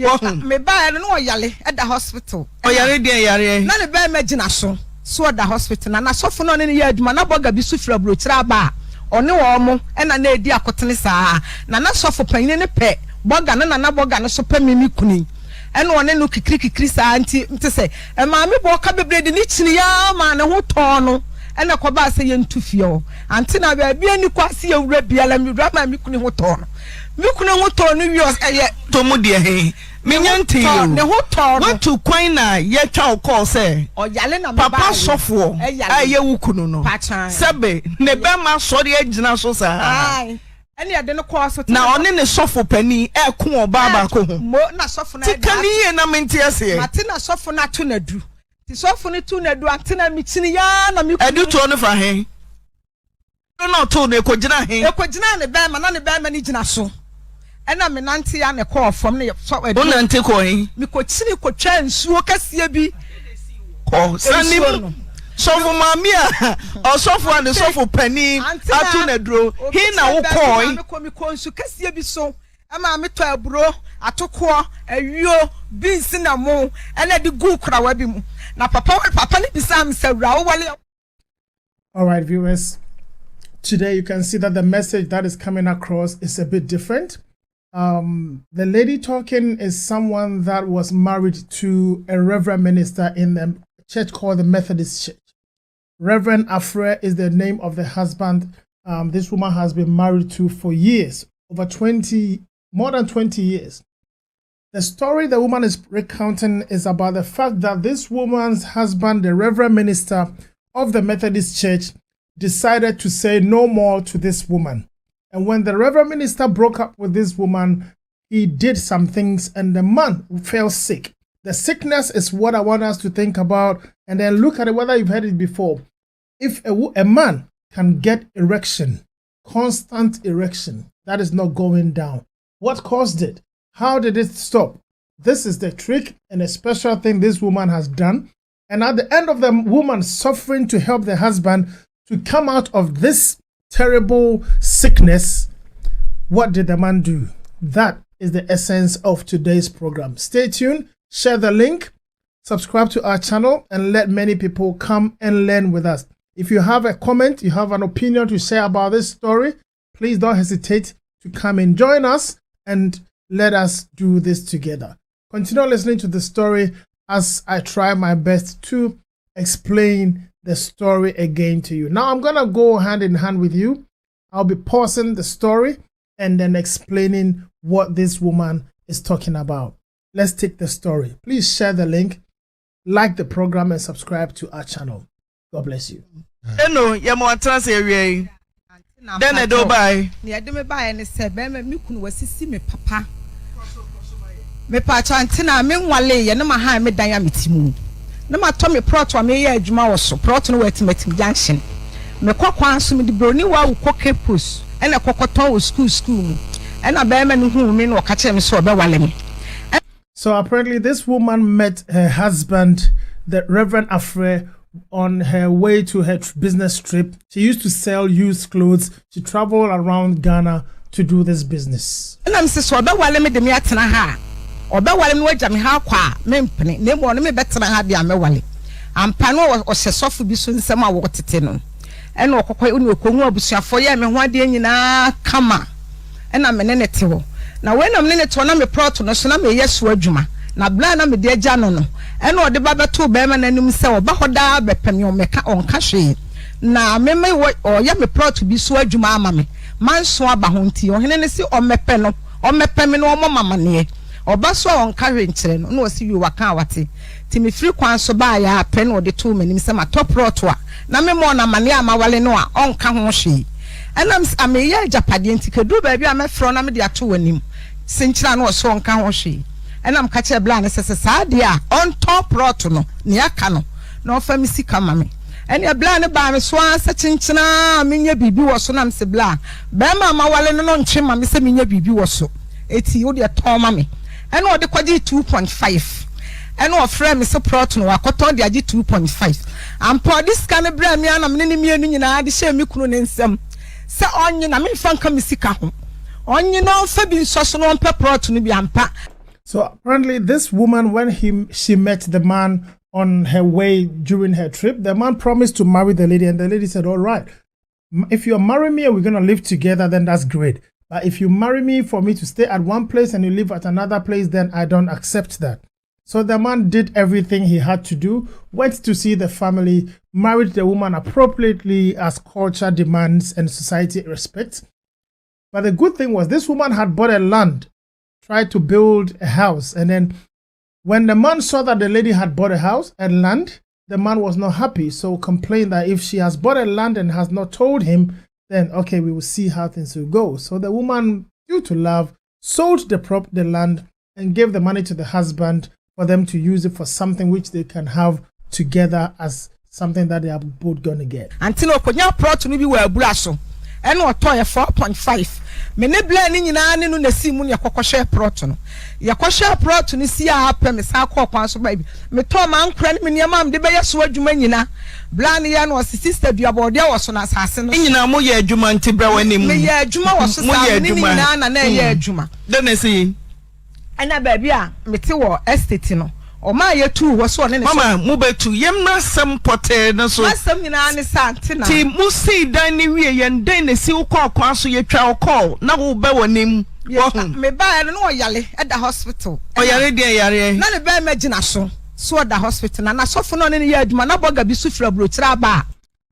Me ba no yale at the hospital. Oh yare dey yare. Na le ba imagine so. So at the hospital na sofo no ne ye aduma na boga bi sufra brochira ba. One wo mo e na edi akotene saa. Na sofo panyin ne pe boga na boga no so pa mimi kuni. Eno one no kikiri saa nti se e ma me bo ka bebre de ni chini ya ma ne ho to no. Ena ko ba se ye ntufie o. Anti na ba bia ni kwase ye wura bia la mi wura ma mi kuni ho to no. Mi kuni ho to no wi eye to mu de he. Minyanti yo ne ho to what to kwan na ye twa call say oyale na papa sofo aye wukunu no sebe ne be ma sori agina so sa ai ene ade no call so na one ne sofo pani e ko oba ba ko ho mo na sofo na tikani ye na menti ase mate na sofo na to na du ti sofo ne to na du ante na mi chini ya na mi edu to no fra he no to ne ko gina he e ko gina ne be ma na ne be ma ni gina so ena me nante ya ne call from ne so edu nante ko he mi ko chini ko twa nsuo kasie bi ko sanim sofo mamia o sofo and sofo pani atu na duro he na wo koi mi ko nsu kasie bi so ama me to aburo atoko awio beans na mo ena di gu kra wa bi mu na papa ni bisam sawra wo wale. All right, viewers, today you can see that the message that is coming across is a bit different. The lady talking is someone that was married to a reverend minister in the church called the Methodist Church. Reverend Afreh is the name of the husband this woman has been married to for years, more than 20 years. The story the woman is recounting is about the fact that this woman's husband, the reverend minister of the Methodist Church, decided to say no more to this woman. And when the reverend minister broke up with this woman, he did some things and the man fell sick. The sickness is what I want us to think about and then look at it, whether you've heard it before. If a man can get erection, constant erection, that is not going down. What caused it? How did it stop? This is the trick and a special thing this woman has done. And at the end of the woman suffering to help the husband to come out of this terrible sickness, what did the man do? That is the essence of today's program. Stay tuned, share the link, subscribe to our channel, and let many people come and learn with us. If you have a comment, you have an opinion to share about this story, please don't hesitate to come and join us and let us do this together. Continue listening to the story as I try my best to explain the story again to you. Now I'm gonna go hand in hand with you. I'll be pausing the story and then explaining what this woman is talking about. Let's take the story. Please share the link, like the program, and subscribe to our channel. God bless you. Hello, then I do buy. Yeah, do me buy and say, "Bema, me kun wasisi me papa." Me pa chantina me nwale ye na ma ha me dan ya metimu. Na ma to me prot wa me ye adwuma wo so. Prot no wetim junction. Me kwakwan so me di broni wa wo campus. E na kokoton wo school mu. E na bema no hu me no ka kire me so obewale me. So apparently this woman met her husband, the Reverend Afreh, on her way to her business trip. She used to sell used clothes. She traveled around Ghana to do this business. And I'm so obewale me de me atena ha. Obewale me wagya me ha kwa me mpene. Ne mo no me betena ha bia me wale. Ampa no o hyesofu bi so nsem a wo tete no. Ena okokwa uni okonwu abusuafo ye me ho ade nyina kama. Ena me ne te ho. Na when am ne to na me prot no so na me yeso adwuma. Na bla na me de agya no no. Ena ode ba beto be ma nanim se oba hoda bepem o meka onka hwe. Na me o ya me prot bi so adwuma ama me. Manso aba ho nti o hene ne si o mepe no. O mepe me no o mama ne. Oba so onka hwe nkyere no. Na o si wi waka awate. Ti me free kwan so ba ya pe na ode to manim se ma top prot a. Na me mo na mane amawale no a onka ho hwe. Ena ame ye japade nti kedu ba bia me fro na me de ato wanim. Sinkyira no so onka ho hwe. Ena mka che bla ne sese saade a on top rot no ne aka no na ofa mi sika ma me ene bla ne ba me so ansa chinchina menya bibi wo so na me se bla ba ma wale no ntwe ma me se menya bibi wo so eti wo de ton ma me ene wo de kwaje 2.5 ene wo frɛ me se prot no wakoton de age 2.5 ampo this kan bra me ana me ne mienu nyina de hye me kunu ne nsam se onye na me fa nka me sika ho onye no fa bi nso so no mpe prot no bi ampa. So apparently this woman, when she met the man on her way during her trip, the man promised to marry the lady, and the lady said, all right, if you're marrying me and we're going to live together, then that's great. But if you marry me for me to stay at one place and you live at another place, then I don't accept that. So the man did everything he had to do, went to see the family, married the woman appropriately as culture demands and society expects. But the good thing was this woman had bought a land, tried to build a house, and then when the man saw that the lady had bought a house and land, the man was not happy, so complained that if she has bought a land and has not told him, then okay, we will see how things will go. So the woman, due to love, sold the land and gave the money to the husband for them to use it for something which they can have together as something that they are both going to get. Until Okonya brought to me were brasso. And what toy 4.5. Mene blending in an in the simon yakosha proton. Yakosha proton is here premise how call baby. Me Tom and credit me mam de beya sword jumanina. Blandian was the sister du about there was on assassin. In a moya jumanti brawenim. Me juma was Nana and Juma. Then I see. And a baby, me estate. O ma ye tu wo so ne mama mu betu yem na sem pote na so asem nyina ne santina ti mu si dan ni wie ye den na si wo kwa so ye twa call na wo be wonim me ba no yale at the hospital o yare de yare na ne ba magina so at the hospital na sofo no ne ye aduma na boga bi su fra brochira ba.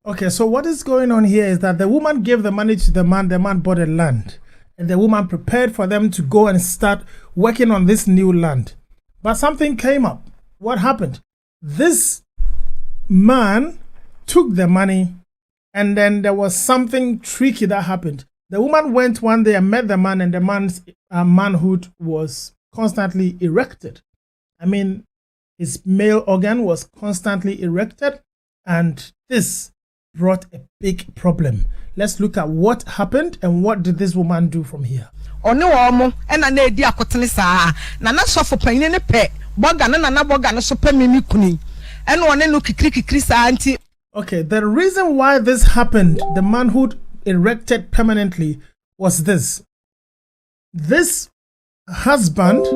Okay, so what is going on here is that the woman gave the money to the man bought a land, and the woman prepared for them to go and start working on this new land. But something came up. What happened? This man took the money, and then there was something tricky that happened. The woman went one day and met the man, and the man's manhood was constantly erected. I mean, his male organ was constantly erected, and this brought a big problem. Let's look at what happened and what did this woman do from here. Ono omo ena na edi akotene saa na na sofo panyin ne pe boga na boga no so pe mimi kuni ena one no kikiri saa anti. Okay, the reason why this happened, the manhood erected permanently, was this husband,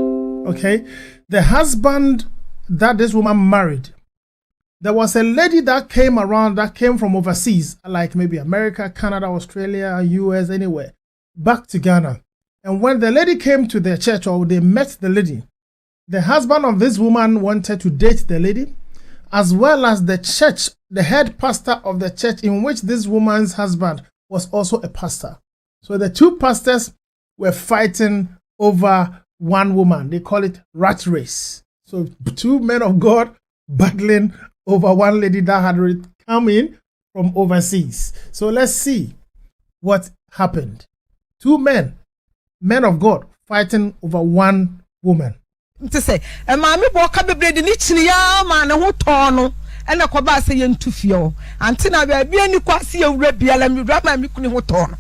okay, the husband that this woman married, there was a lady that came around that came from overseas, like maybe America, Canada, Australia, US, anywhere, back to Ghana. And when the lady came to their church, or they met the lady, the husband of this woman wanted to date the lady, as well as the church, the head pastor of the church in which this woman's husband was also a pastor. So the two pastors were fighting over one woman. They call it rat race. So two men of God battling over one lady that had come in from overseas. So let's see what happened. Two men of God fighting over one woman. To say, and mammy walk up the bread in each ya man and what tono and a cobasa yen to fio. Until I be any quasi of rebel and you grab my mukuni hoton.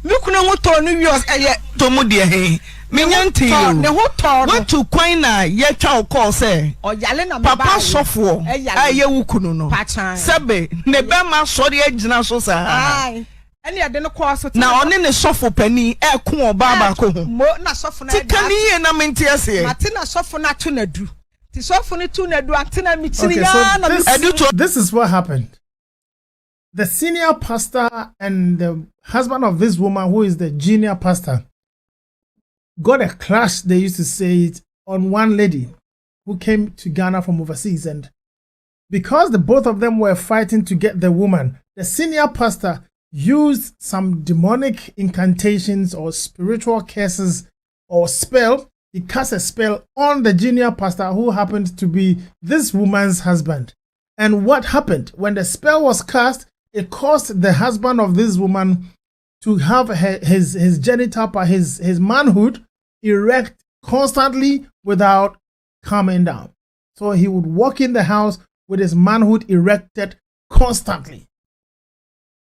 Mukuna hoton, yours a yet tomudia he. Minyanti, the hoton, what to quina yet chow call say, or Yalena Papa Sofo, a yawukuno, Pacha, Sabe, Nebama, sorry, Edge Sosa. Any I don't cross now on the sofa penny, air cool baba co. More not soften. Tikani and I'm in tears here. Martina soften not to do. Tis often to do Antina Mitzina. This is what happened. The senior pastor and the husband of this woman, who is the junior pastor, got a clash, they used to say it, on one lady who came to Ghana from overseas. And because the both of them were fighting to get the woman, the senior pastor used some demonic incantations or spiritual curses or spell. He cast a spell on the junior pastor, who happened to be this woman's husband. And what happened? When the spell was cast, it caused the husband of this woman to have his genital part, his manhood erect constantly without calming down. So he would walk in the house with his manhood erected constantly.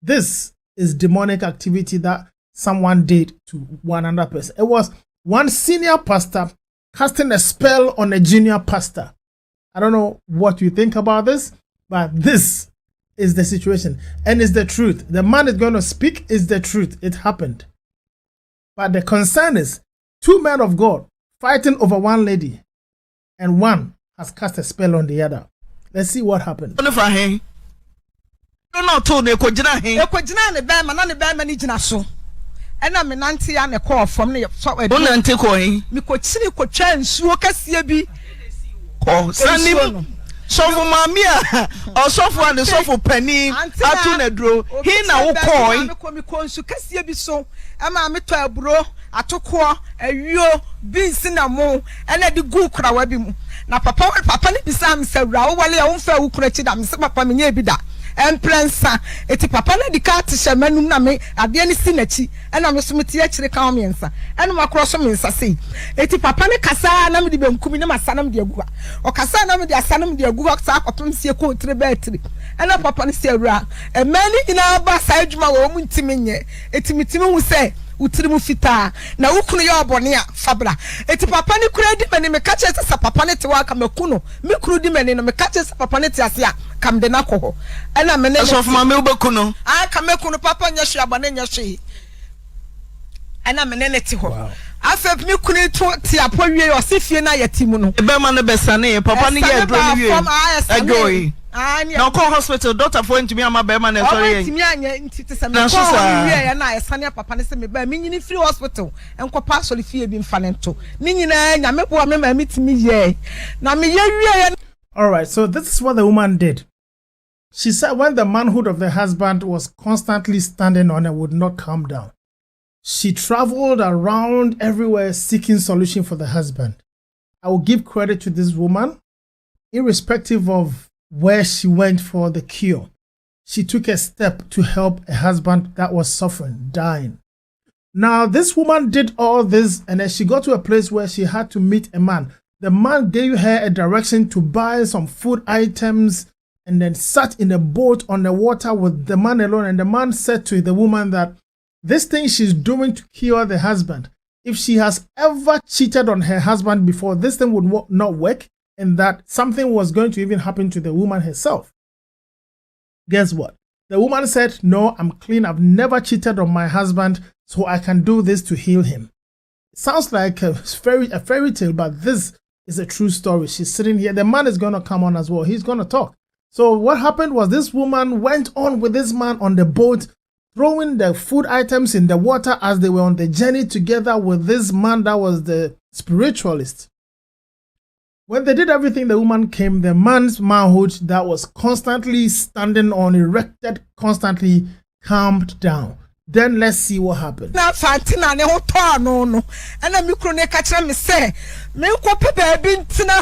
This is demonic activity that someone did to one another person. It was one senior pastor casting a spell on a junior pastor. I don't know what you think about this, but this is the situation. And it's the truth. The man is going to speak is the truth. It happened. But the concern is two men of God fighting over one lady, and one has cast a spell on the other. Let's see what happened. No, told me, Kojina, ne bema na ne bema ni gyina so. Ena me nante ya ne call from ne so e. Don't nante ko hin. Me ko chiri ko twa nsuo kase bi. Oh, sanim. So for mamia, or so for the so for penny, atu na dro. He na wo koi. Me ko nsu kase bi so. Ama me to aburo, atoko, awio, beans na mo, ena di gu kra wa bi mu. Na papa ne bisa am se wura wo wale a wo fa wo kura chi da me se papa me nya bi da. Emprensa eti papa na di ka te shemanum na me ade ni si nachi ena me so meti akire ka me nsa ena makro so me nsa sei eti papa ne kasa na me di benkumi na masanam de aguwa o kasa na me di asanam de aguwa sa akopem sie ko tre betri ena papa ne se awura e mani ina ba sa adwuma wo mu ntimi nye eti mitimi hu se utirimu fita na ukunu ya obone a fabra eti papa ne kura di mani me ka che se papa ne te wa ka makuno me kuru di mani no me ka che se papa ne te ase a kam de na ko ana me ne so for me ubekuno ka me kunu papa nya hwe abane nya hwe ana me ne te ho afa me kunu to ti apowie o se fie na yatimu no e be ma ne besane papa ne ye dro ne wie ajoy no call hospital doctor for ntimi ama be ma na sorry ntimi anya ntiti se me call wie ya na esane papa ne se me ba me nyini free hospital enko pa so le fie bi mfa ne nto ni nyina nya me bo me ma mitimi ye na me ye wie. All right, so this is what the woman did. She said when the manhood of the husband was constantly standing on and would not calm down, she traveled around everywhere seeking solution for the husband. I will give credit to this woman, irrespective of where she went for the cure. She took a step to help a husband that was suffering, dying. Now, this woman did all this, and then she got to a place where she had to meet a man. The man gave her a direction to buy some food items and then sat in a boat on the water with the man alone. And the man said to the woman that this thing she's doing to cure the husband, if she has ever cheated on her husband before, this thing would not work, and that something was going to even happen to the woman herself. Guess what? The woman said, no, I'm clean. I've never cheated on my husband, so I can do this to heal him. It sounds like a fairy tale, but this is a true story. She's sitting here. The man is going to come on as well. He's going to talk. So what happened was this woman went on with this man on the boat, throwing the food items in the water as they were on the journey together with this man that was the spiritualist. When they did everything, the woman came. The man's manhood that was constantly standing on, erected, constantly calmed down. Then let's see what happened. Na fatina ne hoto no no. Ana mikro ne ka kire me se, me ko pepe bi ntina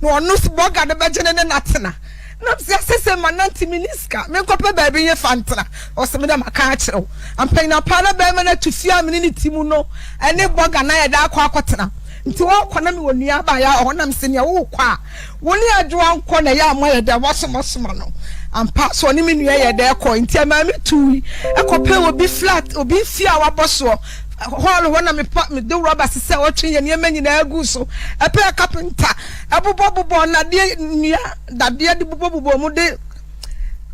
no onu boga de begene ne natena. Na se mananti miniska. Me ko pepe bi ye fantina. O se me da maka kire. Ampen na pa na be me na tufia me ni timu no. Ene boga na ye da akwa akotena. Nti wo kwana me wonua ba ya honam se ne wo kwa. Woni adwo anko na ya moye da wasomosoma no. Ampa so ni menua ye da ekọ nti ama me tuwi ekope obi flat obi fia waboso hall wona me do rubber se wotwe ye ne manyina agu so epe carpenter abobobobo na de nua dade de bobobobo mu de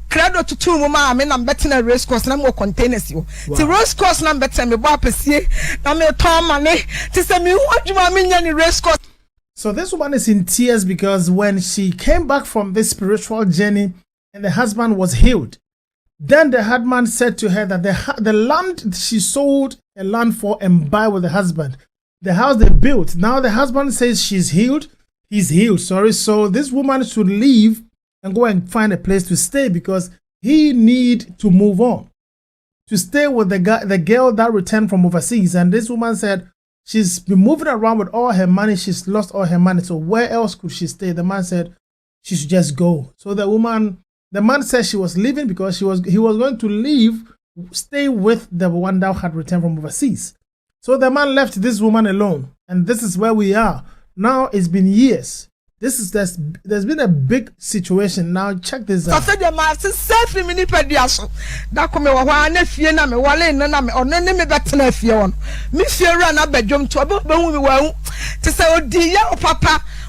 credo tutu mu ma me na betena race course na mo containers yo ti race course na betena me bo apesie na me ton mane ti se me hodwuma me nya ni race course. So this woman is in tears because when she came back from this spiritual journey and the husband was healed, then the husband said to her that the land she sold a land for and buy with the husband, the house they built. Now the husband says she's healed, he's healed, sorry. So this woman should leave and go and find a place to stay because he need to move on, to stay with the girl that returned from overseas. And this woman said she's been moving around with all her money. She's lost all her money. So where else could she stay? The man said she should just go. So the man said she was leaving because he was going to leave, stay with the one that had returned from overseas. So the man left this woman alone. And this is where we are. Now it's been years. There's been a big situation. Now check this out.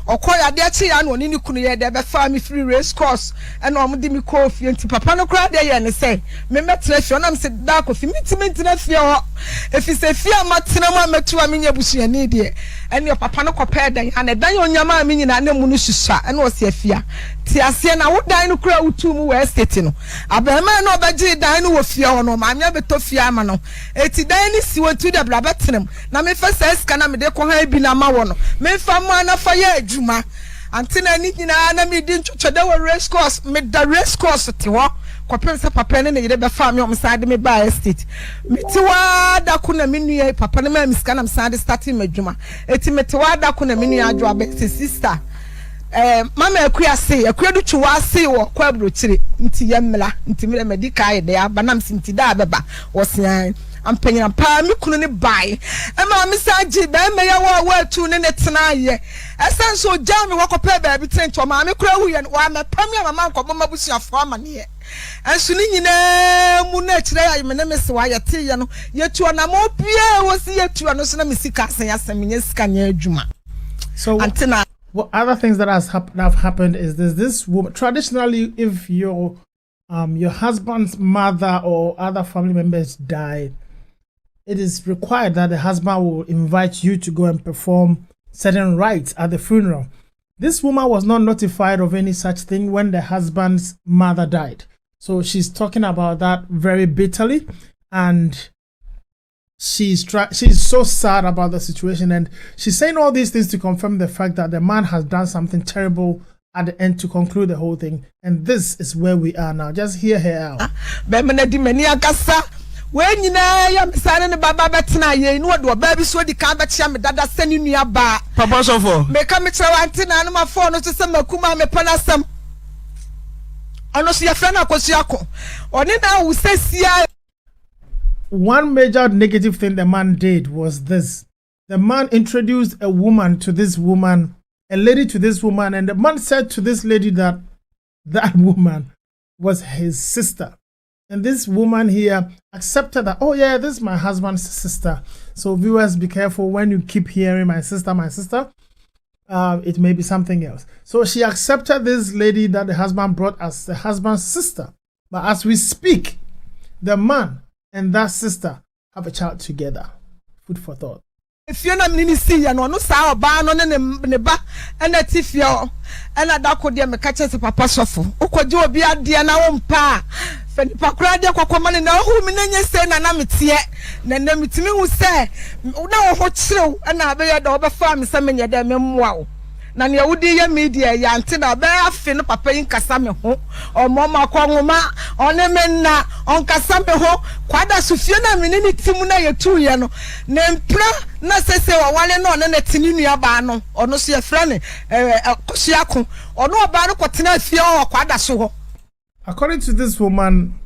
okoya de achi ya no ni kunu ye de be fa me free race course and o de me call fie nti papa no kra de ye ne say me metra fie onam se da ko fi menti na fie ho efi se fie amatena mu ametu a menya busua ni de ene papa no kopɛ dan ane dan onyama me nyina na mu no susua ene o se afia ti ase na wo dan no kra utu mu we estate no abema na obaji dan no wo fie ho no ma anya beto fie ama no eti dan ni si wotu de bra betenem na me fa sa eska na me de ko ha bi na ma wo no me fa mu na fa ye adwuma antina ni nyina na me di ntwotwode wo race course me da race course ti ho kopem se papa ne yire be fa me o msade me ba estate metiwa da ko na menua papa ne ma miska na msade starting madwuma eti metiwa da ko na menua adwo abe sister mama akua se akua du twa se wo kwa brochire nti yemla nti me medical de abanam sinti da beba wosian ampanyina pa me kunu ne bai ma me saji ba me ya wa tu ne tena ye esenso jam me wakopa ba bi trento ma me kura hu ye wa me pam ya mama nko mama busuafo amane ye enso ni nyina mu na kire ya me ne me se wa ye te ye no ye tu na mo bia wo si ye tu no so na me sika asen ya sem nya sika nya adwuma so antina. Well, other things that have happened is this woman. Traditionally, if your husband's mother or other family members die, it is required that the husband will invite you to go and perform certain rites at the funeral. This woman was not notified of any such thing when the husband's mother died. So she's talking about that very bitterly, and she's so sad about the situation, and she's saying all these things to confirm the fact that the man has done something terrible at the end to conclude the whole thing. And this is where we are now. Just hear her out. When you know I'm signing the baba betina ye no do baby so di ka be chia me dada sani nua ba papa so for me ka me tira antina na ma phone so se makuma me pana sam ono so ya fra na akosu akọ oni na wo sesia. One major negative thing the man did was this. The man introduced a woman to this woman, a lady to this woman, and the man said to this lady that that woman was his sister. And this woman here accepted that, oh yeah, this is my husband's sister. So viewers, be careful when you keep hearing my sister, it may be something else. So she accepted this lady that the husband brought as the husband's sister. But as we speak, the man and that sister have a child together. Food for thought. If you're not see ya no sa oba no ne ba na tifia na da ko de me ka chese papa sofo ukoje obi ade na wo mpa fe nipa kura de kwakoma ne na hu me nanye se na metie na metimi hu se na wo ho kirew na be ya da obefa me se menye de me mmoa wo na ne wudi ya media ya ante na be afi no papa yin kasa me ho omoma kwonwoma one me na on kasa me ho kwada sufie na me ne timu na yetu ye no ne mpra na sese wa wale no na tini nua ba no ono so ye fra ne kosiako ono oba no kwotena afie o kwada so ho. According to this woman,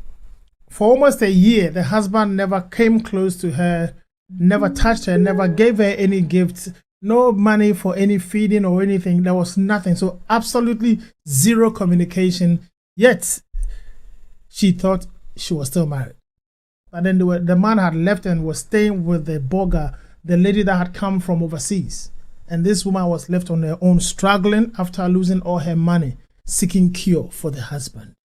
for almost a year the husband never came close to her, never touched her, never gave her any gifts, no money for any feeding or anything. There was nothing. So absolutely zero communication. Yet she thought she was still married. But then the man had left and was staying with the boga, the lady that had come from overseas. And this woman was left on her own, struggling after losing all her money, seeking cure for the husband.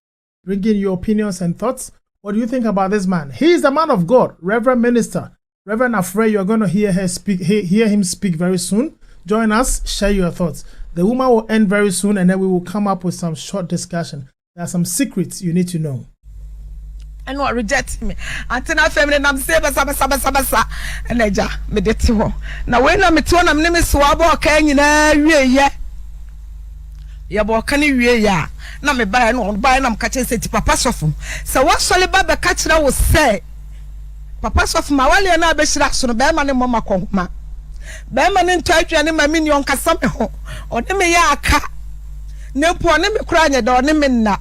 Bring in your opinions and thoughts. What do you think about this man? He is the man of God, Reverend Minister Rev Afreh. You are going to hear him speak very soon. Join us, share your thoughts. The woman will end very soon, and then we will come up with some short discussion. There are some secrets you need to know. And what reject me? Antina family nam say basa and eja me deti ho. Na we na meto na me so abo ka nyina wie ye. Ya bo ka ni wie ya. Na me ba na me ka che ti papa sofo. Se wo sole ba be ka kira wo se. Papa sofo ma wale na be hira so no be ma ne mama konma. Be ma ne ntwadwane ma me ni on kasa me ho. O de me ya aka. Ne po ne me kura nya da ne me na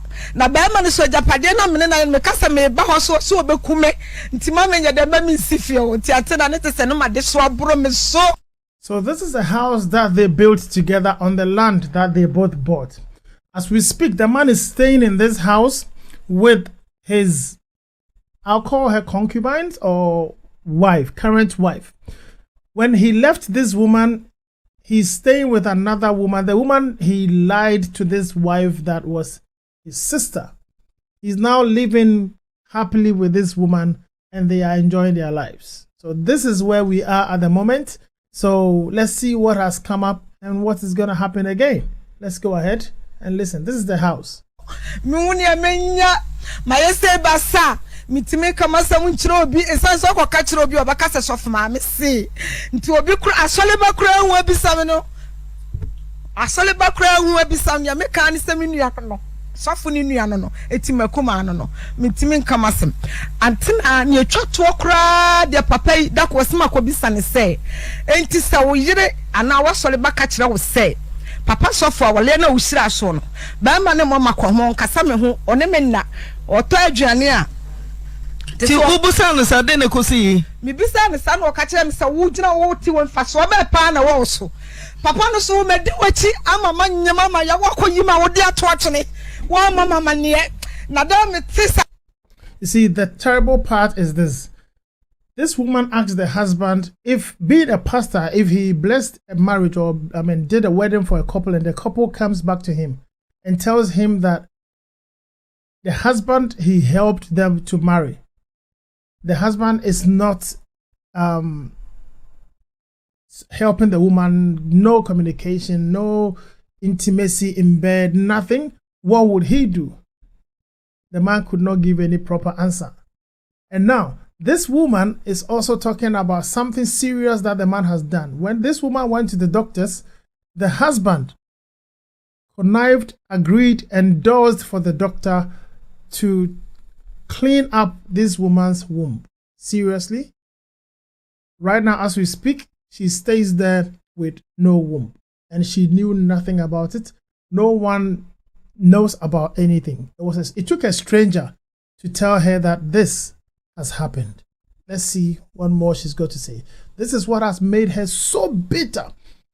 be ma ne so japade na me na me kasa me ba ho so obekume nti ma me nya de ba me sifie o ti atena ne tese no ma de so aburo me so. So this is a house that they built together on the land that they both bought. As we speak, the man is staying in this house with his, I'll call her concubines or wife, current wife. When he left this woman, he's staying with another woman. The woman, he lied to this wife that was his sister. He's now living happily with this woman and they are enjoying their lives. So this is where we are at the moment. So let's see what has come up and what is going to happen again. Let's go ahead and listen. This is the house. Mitime kama sa munchiro obi esanso akoka chiro obi obaka se sof ma me se nti obi kura asole ba kura hu abisam no asole ba kura hu abisam ya me kan se me nua no sofu ni nua no eti makuma no mitime kama sem antina ne atwa to kura de papa yi da ko sema ko bisa ne se enti sa wo yire ana wa sole ba ka chira wo se papa sofu awole na usira so no ba ma ne mo makomo nkasa me ho one me na oto aduane a ti ubusa no sade ne kosi mi bisa ne sa no ka kire me sa wo gina wo ti won fa so ba pa na wo so papa no so me de wachi ama manyama ma ya wakoyima wo de ato atene wa mama ne na da me tisa. You see, the terrible part is this. This woman asked the husband if, being a pastor, if he blessed a marriage or, did a wedding for a couple and the couple comes back to him and tells him that the husband he helped them to marry, the husband is not helping the woman, no communication, no intimacy in bed, nothing. What would he do? The man could not give any proper answer. And now, this woman is also talking about something serious that the man has done. When this woman went to the doctors, the husband connived, agreed, endorsed for the doctor to clean up this woman's womb. Seriously? Right now, as we speak, she stays there with no womb. And she knew nothing about it. No one knows about anything. It took a stranger to tell her that this has happened. Let's see what more she's got to say. This is what has made her so bitter.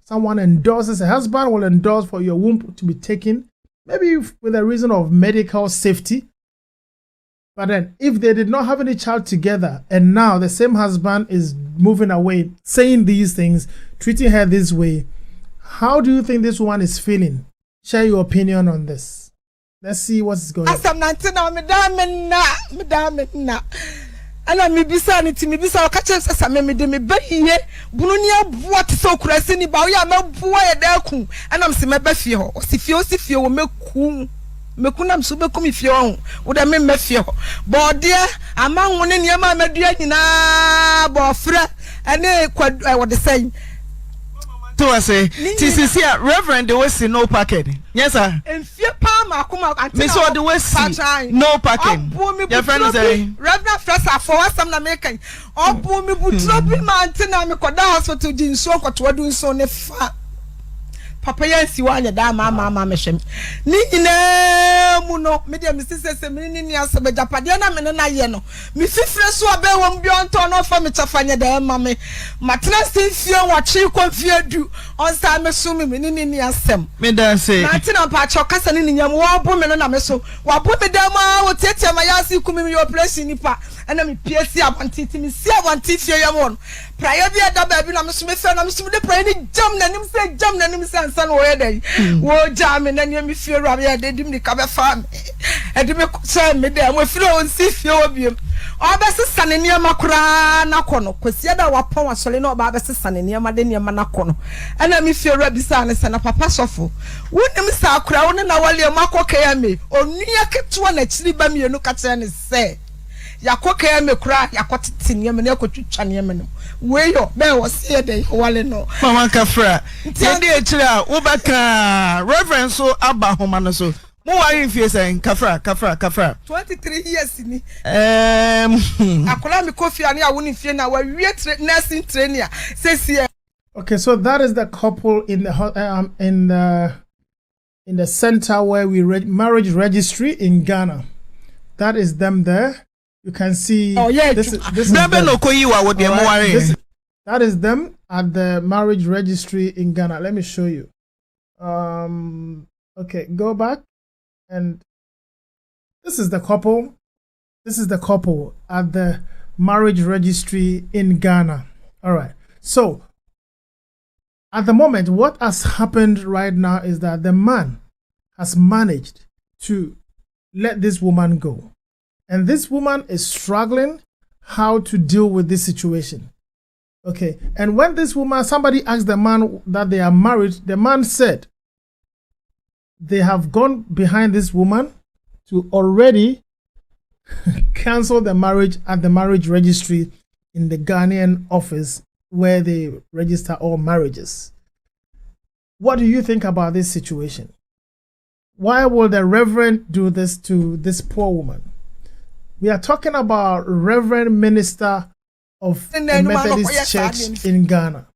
Someone endorses, a husband will endorse for your womb to be taken, maybe with a reason of medical safety. But then if they did not have any child together and now the same husband is moving away, saying these things, treating her this way, how do you think this woman is feeling? Share your opinion on this. Let's see what's going on. Ana mi bisa ni ti mi bisa o ka che sesa me de me ba yiye bunu ni aboa te so kurase ni ba o ya maboa ye da ku ana mse me ba fie ho o si fie wo meku na mso be ku mi fie ho wo da me fie ho bo de ama ho ne niam amadua nyina bo fra ene kwa wo de say to say TCC Reverend the West no parking. Yes sir. En fie pa ma akoma me so the West no parking. Your friend is saying Rev Afreh for some na make obo me butro bi ma antina me koda hospital di nso kwoto do nso ne fa papa yansi wanya da mama me hwem ni nyina mu no me dia me sese me ni asaba japade na me na ye no me fifire so abe wom bi onto no fa me chafanya da ma me matena sefie wachi konfie du on sa me so me ni asem me dan say na tina pa cho kasa ni nyam wo bo me no na me so wo bo me da ma wo tete ma yasi kumi me operation nipa ana me piesi abantiti me si abantiti fie yam won prayer bi ada ba bi na me so me fe na me so de prayer ni jam na nim se san wo yedai wo jam na nim me fie ru ya de dim ni ka be fa e de me say me de mo fie on si fie obiem obesesa ne niam akura na kono kwesi da wapon wasole na oba besesa ne niam de niam na kono ana me fie ru bisa ne se na papa sofo wonim sa akura wo ne na wale makoka ya me onua keto na chiri ba me enu ka kire ne se yakoka me kura yakotete niam na yakotwitwa niam no weyo be wo se de wale no mama kafra ndi e kire a wo baka Reverend so aba homa no so mo wari mfie sen kafra 23 years ni akola me kofi ani a woni mfie na wa wie nursing training sesi. Okay, so that is the couple in the center where we marriage registry in Ghana. That is them there. You can see. Oh yeah, this is that is them at the marriage registry in Ghana. Let me show you. Okay, go back, and this is the couple. This is the couple at the marriage registry in Ghana. All right, so At the moment, what has happened right now is that the man has managed to let this woman go. And this woman is struggling how to deal with this situation. Okay. And when this woman, somebody asked the man that they are married, the man said they have gone behind this woman to already cancel the marriage at the marriage registry in the Ghanaian office where they register all marriages. What do you think about this situation? Why will the reverend do this to this poor woman? We are talking about Reverend Minister of the Methodist Church in Ghana.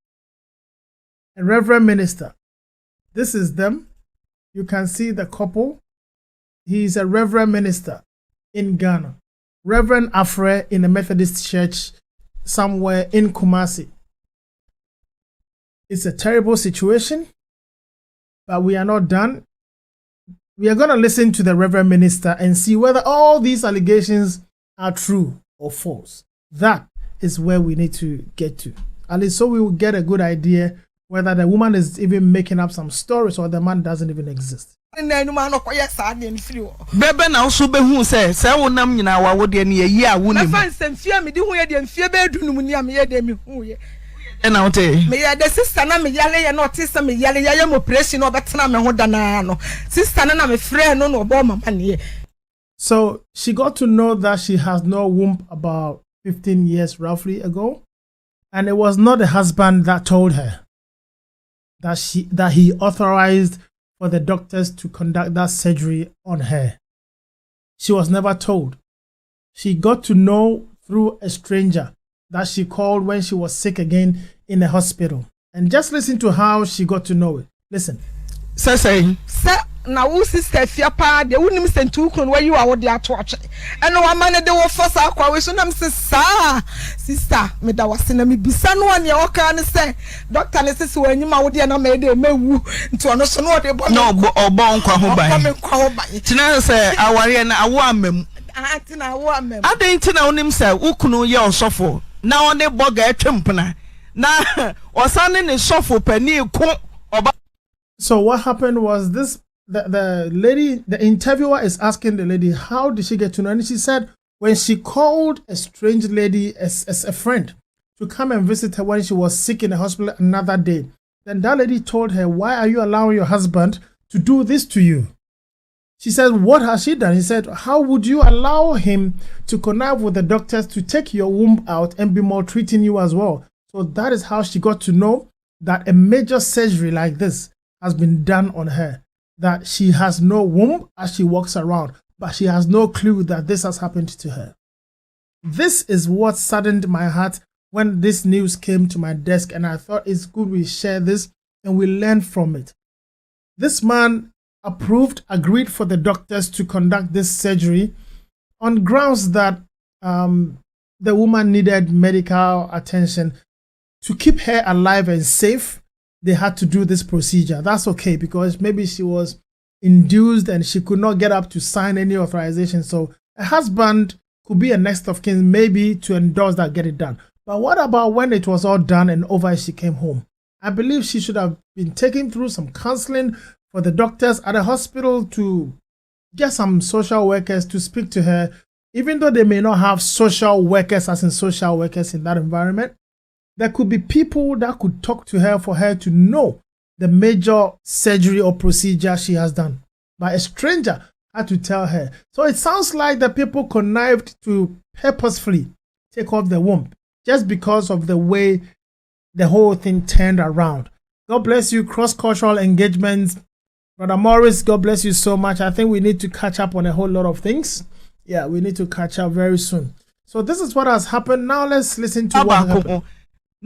A Reverend Minister. This is them. You can see the couple. He is a Reverend Minister in Ghana. Reverend Afreh in the Methodist Church somewhere in Kumasi. It's a terrible situation, but we are not done. We are going to listen to the Reverend Minister and see whether all these allegations are true or false. That is where we need to get to. At least so we will get a good idea whether the woman is even making up some stories or the man doesn't even exist. Bebe na so be hu se wonam nyina wa wo de ne yi a wonim. Na fan fia me di hu ye de mfia be dunum ni am ye de me hu ye. Na wote. Me ya de sister na me yale ye na ote se me yale ye mo operation no betena me ho dana no. Sister na me frɛ no no obo mama ne. So she got to know that she has no womb about 15 years roughly ago, and it was not the husband that told her that he authorized for the doctors to conduct that surgery on her. She was never told. She got to know through a stranger that she called when she was sick again in a hospital. And just listen to how she got to know it. Listen. Say. Na wo sister fia pa de wonim sentu kun wa you a wo de ato ache eno wa man de wo force akwa we so nam se sa sister me da wase na me bisa no ane o ka ne se doctor ne se wo anyima wo de na me de mewu nti ono so no de bo no obo nkwa ho ban tina se aware na awo amam tina awo amam aden tina onim se ukunu ye osofo na one boga atwempna na osane ne sofo pani ko oba. So what happened was this. The lady, the interviewer is asking the lady, how did she get to know? And she said, when she called a strange lady as a friend to come and visit her when she was sick in the hospital another day, then that lady told her, why are you allowing your husband to do this to you? She said, what has she done? He said, how would you allow him to connive with the doctors to take your womb out and be maltreating you as well? So that is how she got to know that a major surgery like this has been done on her. That she has no womb as she walks around, but she has no clue that this has happened to her. This is what saddened my heart when this news came to my desk, and I thought it's good we share this and we learn from it. This man agreed for the doctors to conduct this surgery on grounds that the woman needed medical attention to keep her alive and safe. They had to do this procedure. That's okay because maybe she was induced and she could not get up to sign any authorization. So a husband could be a next of kin, maybe to endorse that, get it done. But what about when it was all done and over, she came home? I believe she should have been taken through some counseling for the doctors at the hospital to get some social workers to speak to her, even though they may not have social workers as in social workers in that environment. There could be people that could talk to her for her to know the major surgery or procedure she has done. But a stranger had to tell her. So it sounds like the people connived to purposefully take off the womb just because of the way the whole thing turned around. God bless you, cross-cultural engagements. Brother Morris, God bless you so much. I think we need to catch up on a whole lot of things. Yeah, we need to catch up very soon. So this is what has happened. Now let's listen to what happened.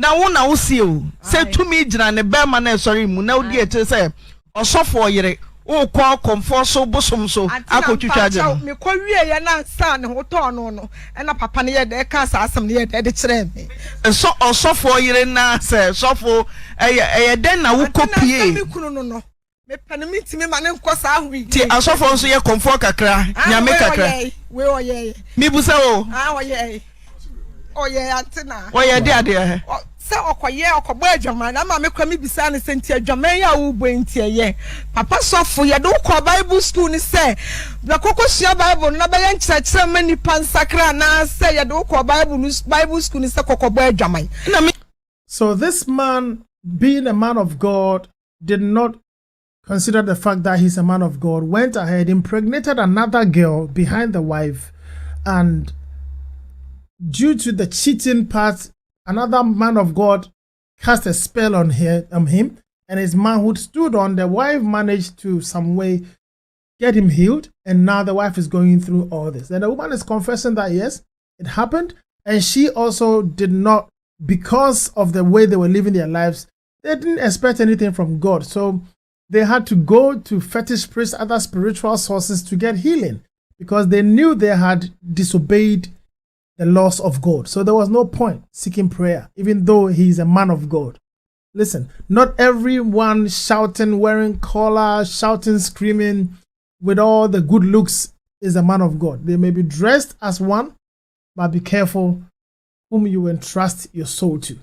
Na wo see o say to me gina ne be ma na sorry mu na odi ete say osofo yere o kwa komfo so bosom so akotwitwa je me kwa wie ye na sa ne ho to no no e na papa ne ye de ka sa asem ne ye de kire me so osofo yere na say sofo e den na wo kopie me kunu no no me pane mitimi ma ne nko sa hu ti asofo so ye komfo kakra nyame kakra we oye mi bu se o oye antina oye de ade se okoye okogbo adwaman na ma me kwa me bisa ne senti adwaman ya wo bo entieye papa sofo ye do ko Bible school ni se na kokosua Bible na be nkyerɛkyerɛ mani pansakra na se ye do ko Bible school ni se kokogbo adwaman na me. So this man, being a man of God, did not consider the fact that he's a man of God, went ahead, impregnated another girl behind the wife, and due to the cheating part, another man of God cast a spell on him, and his manhood stood on. The wife managed to some way get him healed, and now the wife is going through all this. And the woman is confessing that yes, it happened, and she also did not, because of the way they were living their lives, they didn't expect anything from God. So they had to go to fetish priests, other spiritual sources to get healing, because they knew they had disobeyed the laws of God. So there was no point seeking prayer, even though he is a man of God. Listen, not everyone shouting, wearing collar, shouting, screaming, with all the good looks is a man of God. They may be dressed as one, but be careful whom you entrust your soul to.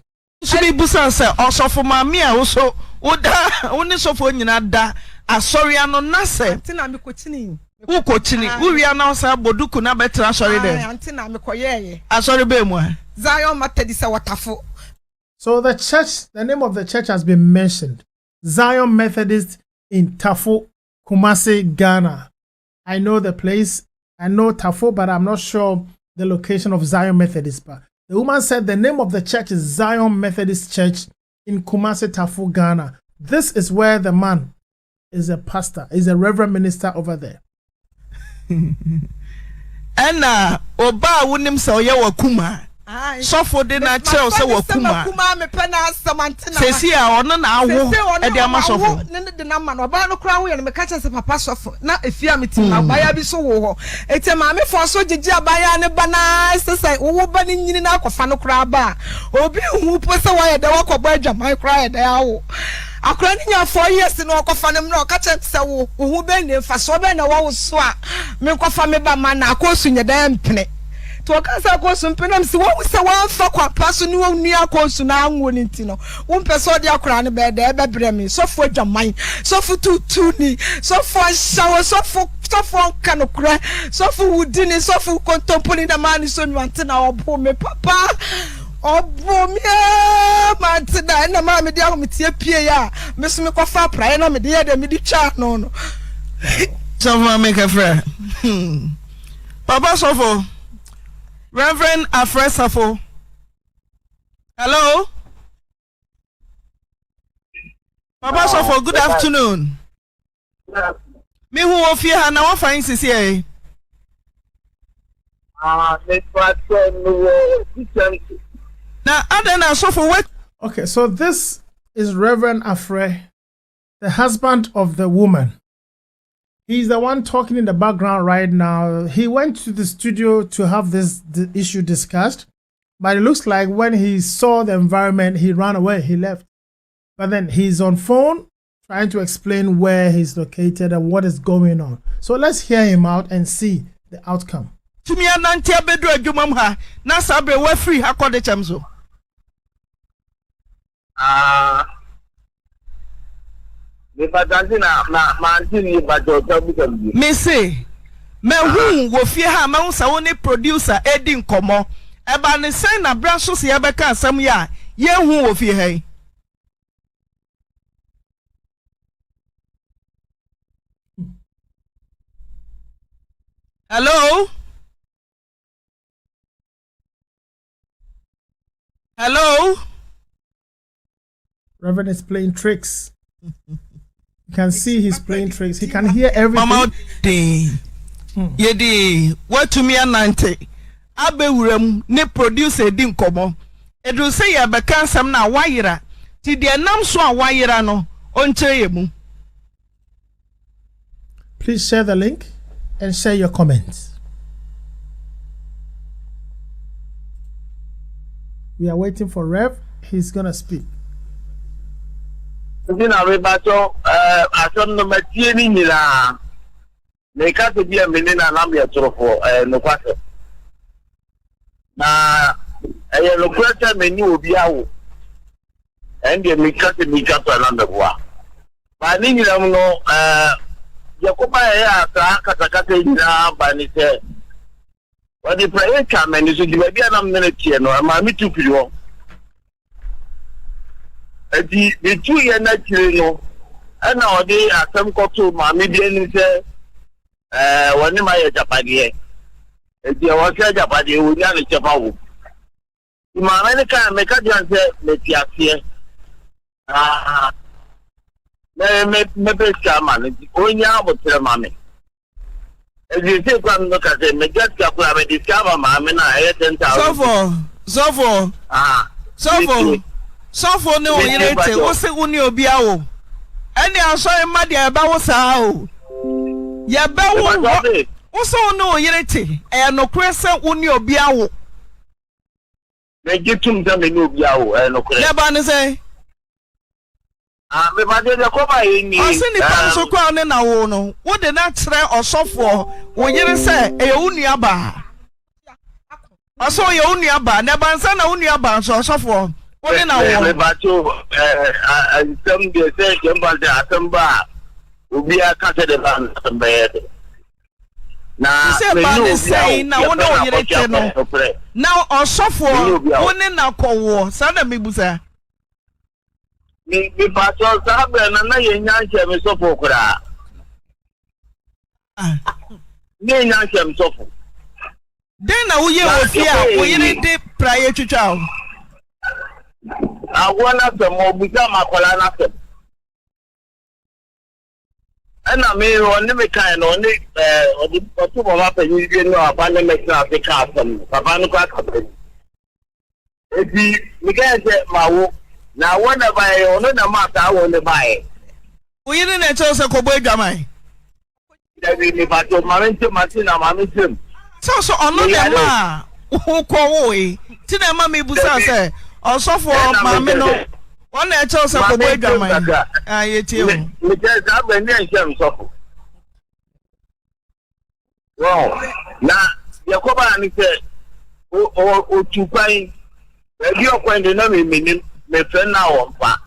So be busa say osofo mami a so oda oni sofo nyina da asori ano na say antina me kochini wo kochini wo wi ana osa boduku na betra asori dem antina me koyeye asori be mu Zion Methodist watafo. So the church, the name of the church has been mentioned, Zion Methodist in Tafo, Kumasi, Ghana. I know the place, I know Tafo, but I'm not sure the location of Zion Methodist. But the woman said the name of the church is Zion Methodist Church in Kumasi, Tafo, Ghana. This is where the man is a pastor, is a reverend minister over there. Ena oba wunim se oye wakuma. Sofo de na che o se wakuma. Me pe na asamantina. Sesi a ono na awo e de ama sofo. Ne de na ma no oba no kra wo ye me ka che se papa sofo na efia metim abaya bi so wo ho. Ete ma me fo so gigi abaya ne ba na sesai wo ba ni nyini na akofa no kra ba. Obi hu po se wa ye de wakobọ adwaman kra ye de awo. Akra ni nya 4 years no okofa nem na okache se wo hu be ne fa so be na wo so a me kofa me ba ma na akosu nye da mpene to okasa akosu mpene msi wo se wa fa kwa paso ni wo nua akosu na anwo ni ntino wo mpeso de akra ne be da e be breme so fo adwaman so fo tutu ni so fo shawo so fo kanokra so fo wudini so fo kontomponi na mani so nwante na obo me papa obo me mantina na ma me dia ko metie pie ya me so me kofa prae na me de ya me di twa no So make a friend. Papa Sofo, Reverend Afreh Sofo. Hello? Papa Sofo, good afternoon. Me who of you have now fine CCA. Now, other than Sofo, what? Okay, so this is Reverend Afreh, the husband of the woman. He's the one talking in the background right now. He went to the studio to have this issue discussed, but it looks like when he saw the environment, he ran away, he left. But then he's on phone trying to explain where he's located and what is going on. So let's hear him out and see the outcome. To me, I'm bedru adwuma mu ha na sabre we free akode chamso. Me say me hu wo fie ha ma unsa wo ne producer edi nkomo e ba ne sen na bra so se ye be ka asam ya ye hu wo fie ha. Hello? Hello? Reverend is playing tricks. You can see he's playing tricks. He can hear everything. Mama Yedi, what to me anante? Abe wuram ne producer di nkomo. Edu say ya be kan sam na wayira. Ti de nam so a wayira no onche mu. Please share the link and share your comments. We are waiting for Rev. He's gonna speak. Ndina rebato asom no matie ni nyina ne ka se bia mene na lam ya torofo no kwase na no kwase meni obi awo and the Mika to another one. But in no, Yakoba, Katakata, Banite. But the prayer come and you should be a minute here, no, I'm a to you. The 2 year night, you know, and now they are some to Mammy Bien, one in my Japadi. If you want to Japadi, we are a Japaw. My America, make a chance, make you here. Maybe Scaman, going out with the mommy. As you say, come look at them, make just a discover, mammy, I had 10,000. So for no, you what's the Unio Biao? And I saw a muddy about sao. Ya Bow, also no, Yerity, and no crescent Unio Biao. They get to them in Biao, and no Yaban say. But there's a cover in me. I send the Panso Crown and I won't know. What did not try or software when you say a Uniaba? I saw your Uniaba, Nabansan Uniaba, so software. What in our but you, some day say, Jamba, will be a catcher the van bed. Now, saying, now, now, or software, one in our call, Sana Mibuza. Me pass on Sabra and I am so for me am so for. Then I will hear, we did prior to child. I want us to more become a colana. And I mean, on the kind only, or the two of us, you know, abandonment of the castle, Papanuka company. If you can't get my work, now when I buy another matter, I want to buy. We didn't tell us a cowboy gamai. That we live at your Marinto Martina, Mamisim. So, another ma, who call away, Tina Mammy Busa say. Also for Mamino, one that tells us a way down my I tell you. Well, now, Yakoba and he said, oh, to find you're going to know me, my friend now on fire.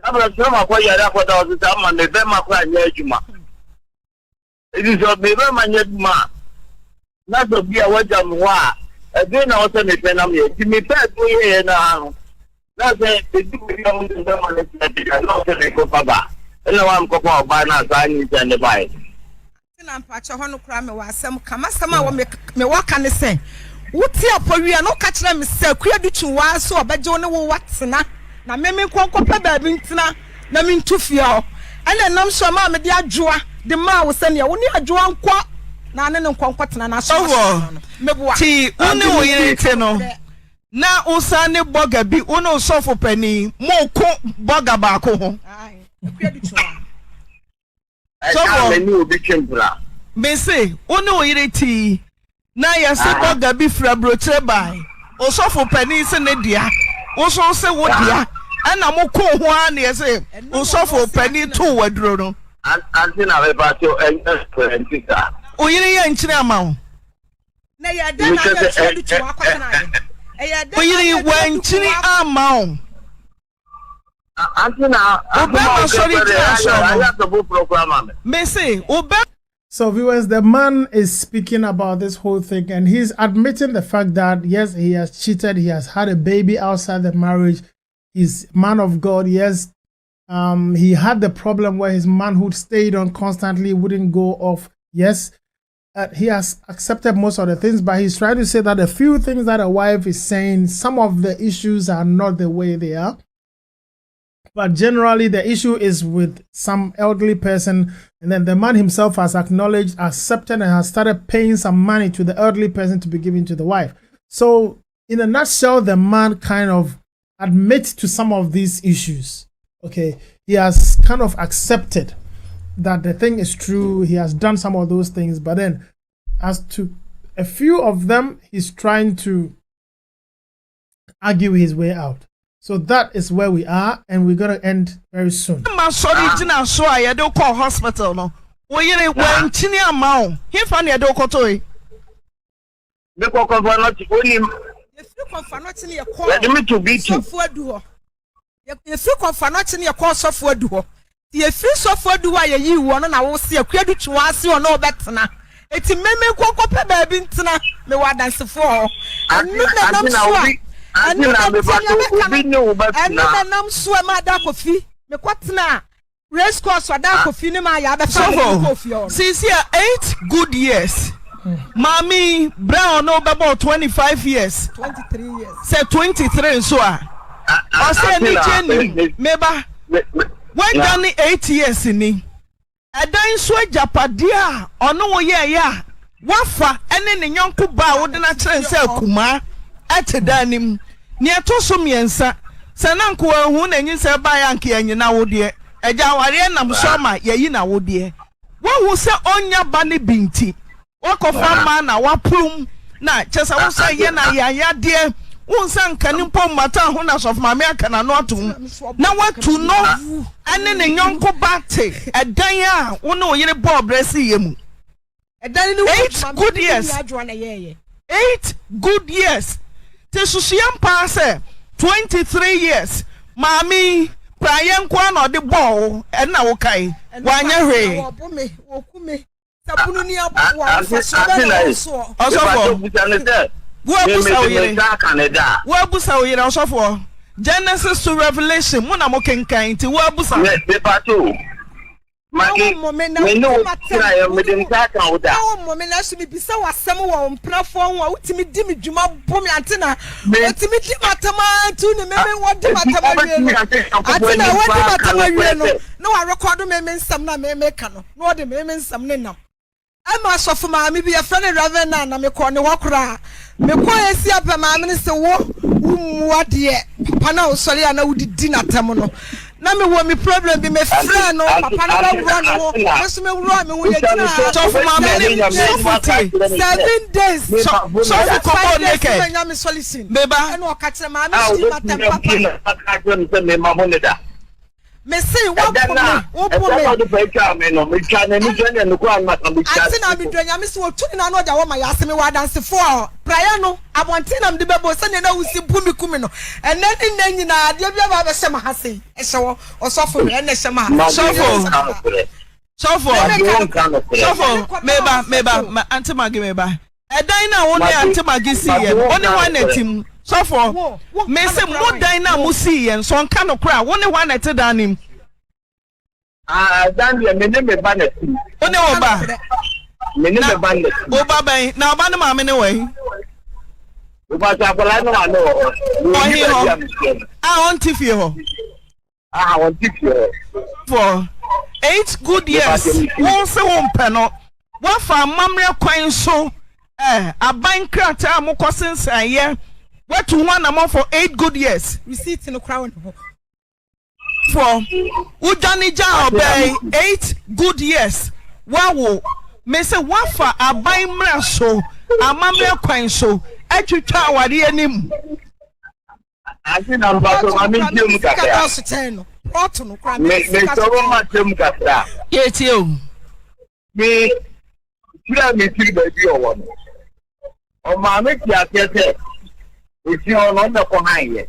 I'm not sure what you're at for the time and the Bema crying, Yajuma. It is a baby, my Yajuma. Not to be a water. Again, I was a penalty. Give me back here now. That's it. The two young women are not a go Papa. And now I'm going to buy now. I need to buy. I'm patch of Hono Crame was some Kamasama will make me walk and say, what's here for you? No catch them, sir. Queer to one so about Jonah what's na. Now, Mammy Conco Pebble, Namin to fear. And then I'm sure Mamma, dear Joa, the ma will send you only a Joan quack. Nana no kwatna na so ti uni wo yire no na usane boga bi uni sofo pani mo ko boga ba ko ho me say uni wo yire ti na yase boga bi fra broche bai o sofo pani se ne dia o so se wo dia ana mo ko ho an yase o sofo pani to waduro no antina we ba to entika o yire ye nchire amawo na ya da na ya du tu akwatana o yire wa nchire amawo antina obama sorry program me say obama. So viewers, the man is speaking about this whole thing and he's admitting the fact that yes, he has cheated, he has had a baby outside the marriage, he's man of God, yes. He had the problem where his manhood stayed on constantly, wouldn't go off. Yes, he has accepted most of the things, but he's trying to say that a few things that a wife is saying, some of the issues are not the way they are. But generally, the issue is with some elderly person, and then the man himself has acknowledged, accepted, and has started paying some money to the elderly person to be given to the wife. So, in a nutshell, the man kind of admits to some of these issues. Okay, he has kind of accepted that the thing is true. He has done some of those things, but then as to a few of them, he's trying to argue his way out. So that is where we are, and we're going to end very soon. I'm sorry, Tina, so I don't call hospital. No, we when Chini amount, he found your doko toy. The cocoa not only let me to beat you. Ye fi kofa no che ne ye ko sofo adu ho. Ye fi sofo adu wa ye yi wo no na wo se akua du twa ase o no obetena. Eti meme kokope ba bi ntena me wa dansefo ho. Anu na nam so a. Anu na me ba to bi ne wo betena. Anu na nam so ma da kofi. Me kwatena race course wa da kofi ne ma ya be fa kofi ho. Since here 8 good years. Mami Brown no about 25 years. 23 years. Say 23 so a. I say ni Jenny meba. When Johnny 8 years ni. Edan so ajapadia ono wo ye ya. Wafa ene ne nyonko ba wo de na kire se akuma etedanim. Ne eto so miensa. Se na nko ahu na nyin se ba ya nke anyi na wo de. Eja ware nam so ma yeyi na wo de. Wo hu se onya ba ne binti. Wakofa ma na waprum na chesa wo say ye na ya de wo nsan kanimpo mata ho na sof ma me aka na no atum na watu no ane ne nyonko bate edan a wo na oyire bob resi yemu Edan ni 8 good years 8 good years te susuam pa se 23 years mami prayen kwa na ode ball e na wo kai wanya hwe wo kume sapunu ni abuwa osofo wo abusa oyire osofo Genesis to Revelation mu na mo kenkan ti wo abusa me pato magi me no tira ya me dem ta kan oda mo me na so mi bisa wasem wo mprafo wo utimi di mi dwuma bomi antena utimi di matama tu ne me wodi matama wie antena wodi matama wie no wa record me nsam na me ka no no wodi me nsam ne nam ama sofo ma mi bi ya friend Rev na me ko ne wakora me ko esi apa ma me se wo muade papa na osori ana wudi na tem no na me wo mi problem bi me friend no papa na wura no wo so me wura me wo ye gina sofo ma me sofo 7 days sofo ko neke nya me solution beba na o ka kire ma me si matem papa me say wo me do pe ka me no me ka ne ni jene no ko an ma ka me ka ati na me dwanya me se wo tuni na no ja wo ma ya se me wa dance for prayer no abonti na me de bebo se ne na wusi bumi kumi no ene ni na nyina ade bia ba be se ma ha sei e se wo osofo me ne se ma sofo meba anti magi meba edan na wo ne anti magi si ye oni wan netim sofo me se mo dan na mo si ye so nka no kra wo ne wan net danim dan ye me ne me ba netim oni oba me ne me ba netim oba ben na oba ne ma me ne we oba sa kola no ano ohi ho on tifie ho on tifie for 8 good years won se won pe no wa fa mamre kwan so aban krata amokosensan ye what to one amount for 8 good years receipt no crown for ujanija obey 8 good years wow me say wa fa aban mra so amamre kwan so atwitwa awade anim asi na mbaso mami jem kaka me so ma jem kaka yeti o me tira me tiri ba bi owo no o ma me ti atete esi ono na ko hanye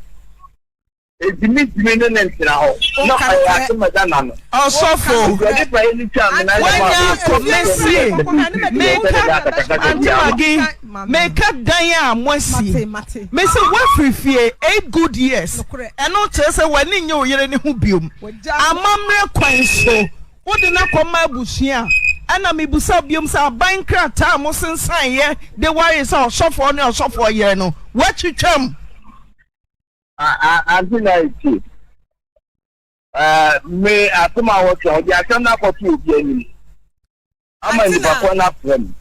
ejimi ne ntira ho no aya madana no osofo gode pa ni cham na wanya komesi make dan ya amwasi me se wafrifie 8 good years eno tese wani nye oyere ne hu biom amamre kwan so wodi na koma abusia ana mebusa biom sa ban krata mo sensan ye de ware sa osofo ne osofo ye no watwitwam antinati me atuma wo so ya kana ko tu obi ani ama ni ba ko na frem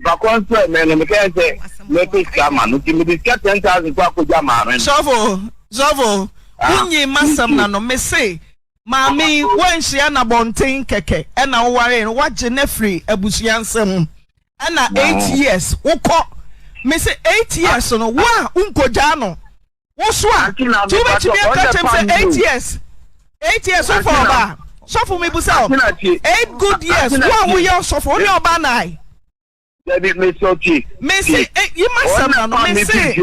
ba ko so me no me kan se me pe kama no ti me diska 10,000 kwa ko jama ren Zovo unyi masam na no me say mami wanhia na bonten keke e na wo ware no waje na free abusuansem e na 8 years wokọ me say 8 years no wa unkoja no Woswa tuba chimi akatem say 8 years 8 years so for ba so for me busa 8 good years wa we your so for your ba nai David me so chi me say you must have no me say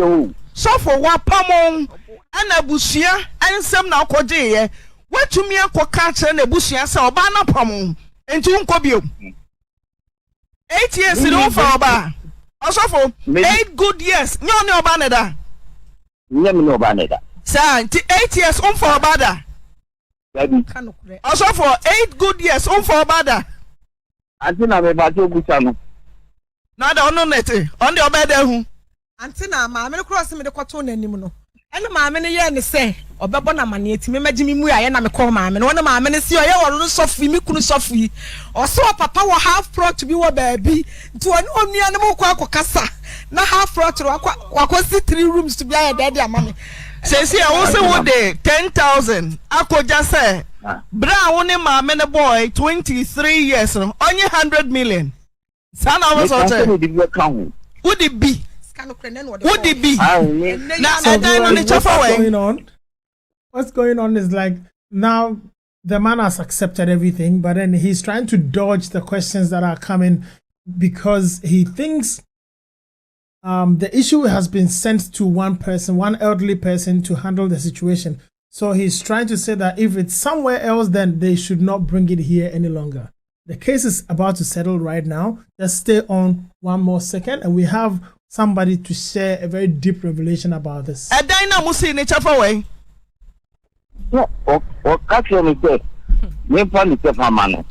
so for wa pamon ana busua ansem na okoje ye watumi akoka kire na busua se oba na pam enti unko bio 8 years ni wo fa oba osofo 8 good years nyo ne oba ne da nyem no ba ne da sa nti 8 years on for oba da osofo 8 good years on for oba da anti na me ba to busa no na da ono nete on the oba da hu anti na ma me cross me de kwato nanim no ene ma me ne ye ne se obebo na mane etimi magimi mu ya ye na me call ma me no na ma me ne se o ye woro sofi mi kunu sofi o so papa wo half pro to be wo baabi nti oni onua ne mo kwa akokasa na half pro to wakosi 3 rooms to be aye daddy amame sesi a wo se wo de 10,000 akoja se bra wo ne ma me ne boy 23 years no onye 100 million sana wo so che would it be would it be na what's going on is like now the man has accepted everything, but then he's trying to dodge the questions that are coming because he thinks the issue has been sent to one person, one elderly person, to handle the situation. So he's trying to say that if it's somewhere else, then they should not bring it here any longer. The case is about to settle right now. Just stay on one more second, and we have somebody to share a very deep revelation about this. Edina musi ne chafa way. No, o catch me say. Me pan the chafa man.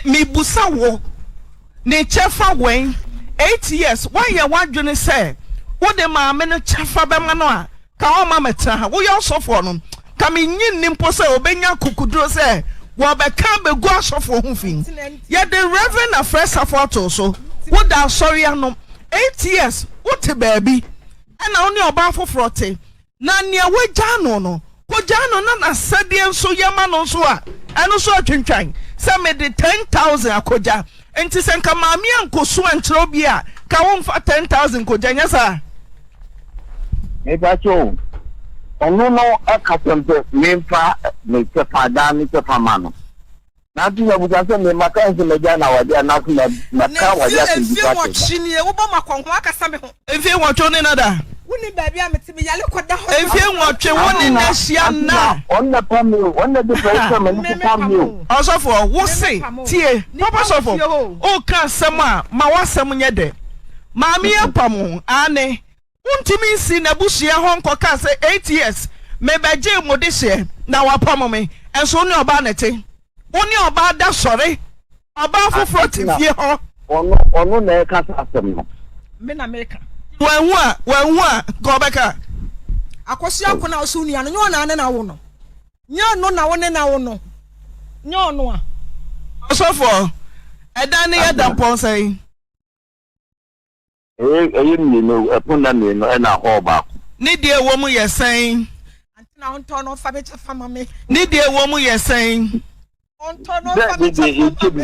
Me busa wo. Ne chafa way. 8 years. Why you wadwene say? Wo de ma me no chafa be ma no a. Ka o ma metra ha. Wo yo sofo no. Ka me nyin nimpo say obenya kukuduro say. Wo be kan be go asofo hu fin. Ye the Reverend Afreh support so. Wo da sorry anom 8 years what baby and only about for frotte na nia we jano no ko jano na sade enso yama no so a eno so atwentwan say me de 10,000 akoja enti se nka maami ankoso antro bi a ka won fa 10,000 koja nya sa me ba cho onu no akatempe me fa me se fa da me se fa mano na tu ya buja se me maka se me jana wadi na ku na maka wadi a se bi wo chini e wo bo makonko akasa me ho efie nwotwo ne nada woni baabi a metime yale koda ho efie nwotwe woni na hia na onna pam onna de pressure me ni pam you osofo wo se tie papa sofo o ka asem a ma wasem nye de maami apam ane untimi si na busia ho nkoka se 8 years me beje modise na wapam me enso ne oba nete oni oba da sore oba foforo tifie ho onu na e ka asem no me na America wanhu a go beka akosi akona osu nua no nyo na ne na wo no nyo no na wo ne na wo no nyo no a osofo edane ya dampon sai ni no epona ni no na ho ba ni de wo mu yesen antina onto no fa be chafa mame ni de wo mu yesen onto no fa be chafa mame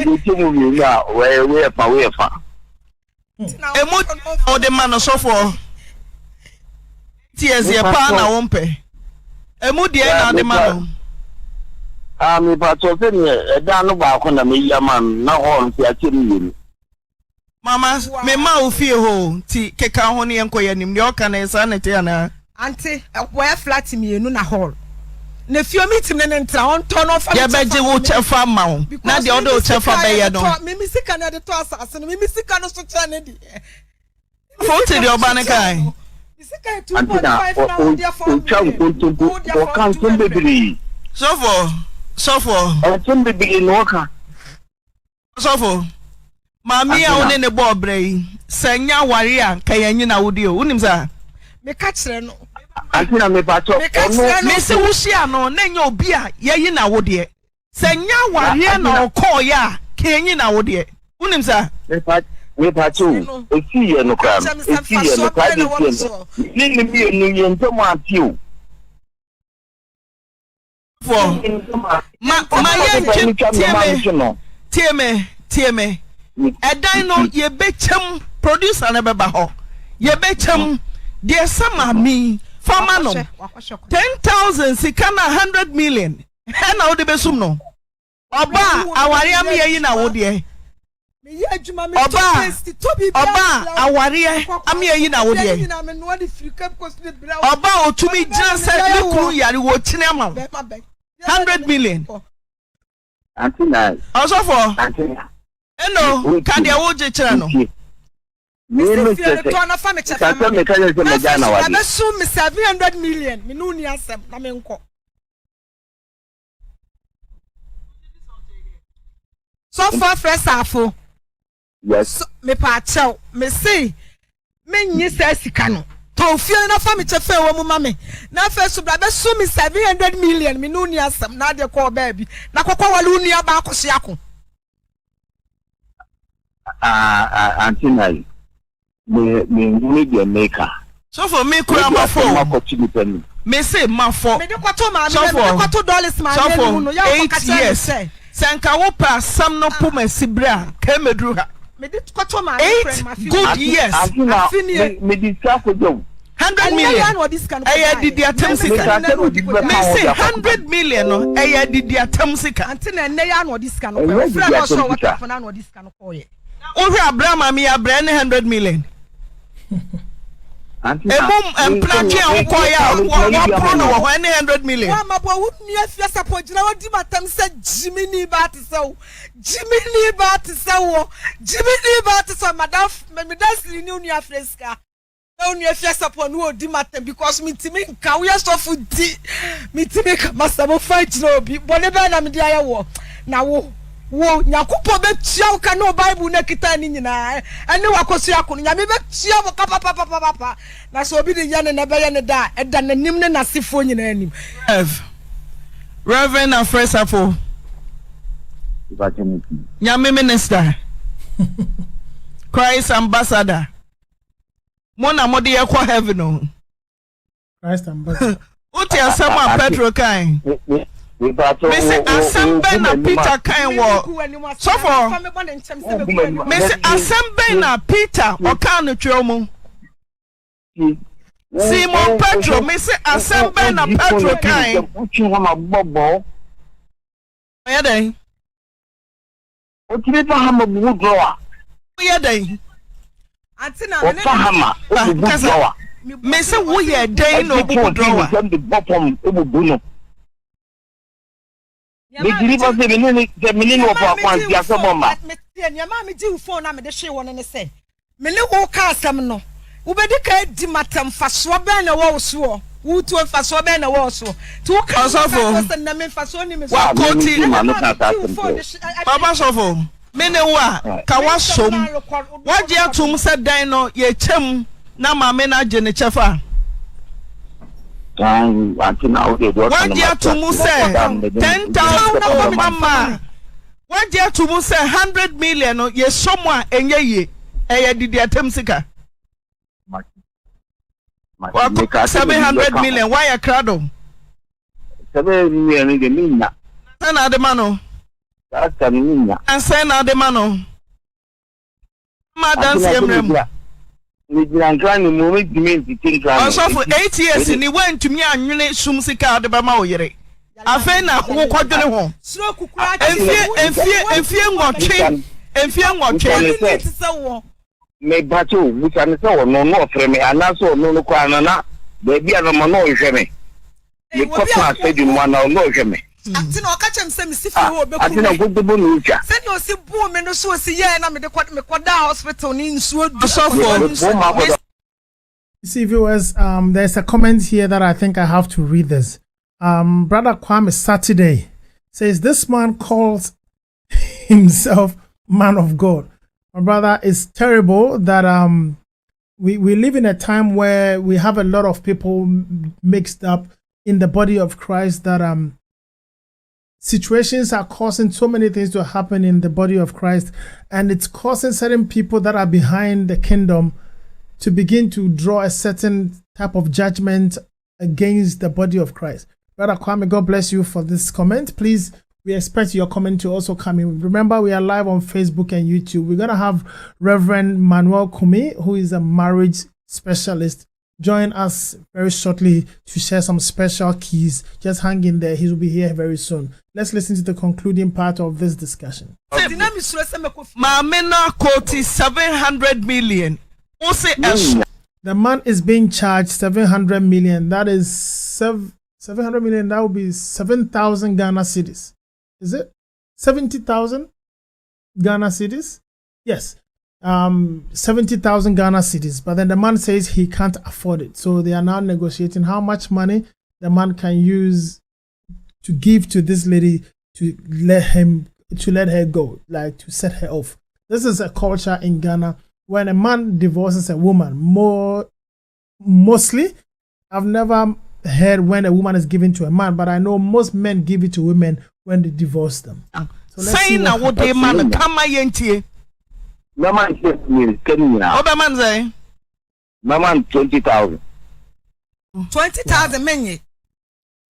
we fa emu o de man osofo ties ye pa na wo mpe emu de na de man me ba to se ni eda no ba ko na me yaman na ho nti a chiri mama me ma ofie ho ti keka ho ne enko yanim ne oka na esa na te na anti boy flat mienu na hall na fio meeting ne ntra on turn off ya beje wo chefa ma wo na de odo chefa be ye no me sika na de to asase no me sika no so cha ne di fo te de oba ne kai sika 2.5 na wo dia for o kan so bebiri sofo so bebiri no ka sofo mami a one ne bo brei senya ware a kayanyi na wodi o unim sa me ka kire no antina me ba to ono me se wuhia no na nya obi a yayi na wodi senya ware na okọ ya kayanyi na wodi unim sa we pa to esi ye no kram esi ye no kwa de ni bi enu ye ntoma atiu for ma ye tieme edan no ye bechem producer na beba ho ye bechem de sama mi fama no 10,000 sika na 100 million na wo de besum no oba aware am ye yi na wo de Oba aware am ye na wo de. Oba otumi gina se ne kunu yare wo kine ama. 100 million. Antina. Also for. Antina. Eno kan de wo je kire no. Me say the turn of family. I'm assuming 700 million. Me no ni asem na me nko. So far fresh afo. Yes. Me pa chow. Me say me nyi say sika no. To fie na family chefe wo mu mame. Na first so be so me 700 million. Me no ni asem na de call baby. Na kokwa wale unu ya ba akosi ako. Antina. Me need your maker. So for me kura ma for. Me say ma for. Me de kwato ma me kwato dollars ma me no ya 8 years. Senka wo pa sam no puma sibra kemedru ha. Me de kwato ma 8 good years. Me di trafo jo. 100 million. Aya didi atem sika. Me say 100 million no aya didi atem sika. Antina ne ya no disca no. Friend no so what na no disca no ko ye. Ohwe Abraham mi Abraham 100 million. Emum emplatwe ankoya wo pro no wo 100 million. Wa mabo wo nua fia support na wo di matam se Jiminy ba te se wo. Jiminy ba te se wo. Jiminy ba te se madam me das ni nua freska. Na nua fia support no di matam because me timi nka wo yasofu di. Me timi ka masabo fight no obi. Bone ba na me di aye wo. Na wo nyakupo be tia wo ka no Bible na kita ni nyina ene wakosu akono nyame be tia wo ka papa na so obi de yane na be yane da eda nanim ne nasefo nyina anim Reverend Afreh Safo nyame minister Christ ambassador mona mode ye kwa heaven no Christ ambassador uti asama Petro kan me say assemble na Peter kan wo so for me say assemble na Peter o kan no twa mu Simon Petro me say assemble na Petro kan oya den o tiri pa hama bu growa oya den antina o pa hama o bu growa me say wo ye den no bu growa me diri ba se me ni wo pa kwan dia so bomba me nyama me ji phone na me de hwe won ne se me le wo ka asem no wo be de ka di matam faso be na wo so wo tu faso be na wo so tu ka so na me faso ni me so wa koti baba sofo me ne wa ka wa som wa je atum se dan no ye chem na ma me na je ne chefa What year to Muse 10,000 mama? What year to Muse 100 million? Yes, someone and ye, did the Atemsika 700 million. Why a crowd? 7 million in the Mina. Send out the mano. That's a Mina. And send out the mano. Madam Semrem. Also for 8 years and he went to me and you need some sick out of my yere. I find out who quite the home. And fear watching. Me battle, which I saw no from me, and also no Kwanana, baby, I don't know if me. You can't say you want to know me. Atino catch him say me see for be I think good the Send you see boom me no so see here na me de kwada hospital ni nsuo You see, viewers, there's a comment here that I think I have to read this. Brother Kwame Saturday says this man calls himself man of God. My brother, it's terrible that we live in a time where we have a lot of people mixed up in the body of Christ that situations are causing so many things to happen in the body of Christ, and it's causing certain people that are behind the kingdom to begin to draw a certain type of judgment against the body of Christ. Brother Kwame, God bless you for this comment. Please, we expect your comment to also come in. Remember, we are live on Facebook and YouTube. We're going to have Reverend Manuel Kumi, who is a marriage specialist, join us very shortly to share some special keys. Just hang in there. He will be here very soon. Let's listen to the concluding part of this discussion. Mamena quote 700 million. The man is being charged 700 million. That is 700 million. That would be 7,000 Ghana cedis. Is it 70,000 Ghana cedis? Yes. 70,000 Ghana cedis. But then the man says he can't afford it. So they are now negotiating how much money the man can use to give to this lady to let her go, like to set her off. This is a culture in Ghana. When a man divorces a woman, mostly, I've never heard when a woman is given to a man, but I know most men give it to women when they divorce them. So let's see what happens. Mama say 20,000. 20,000 menye.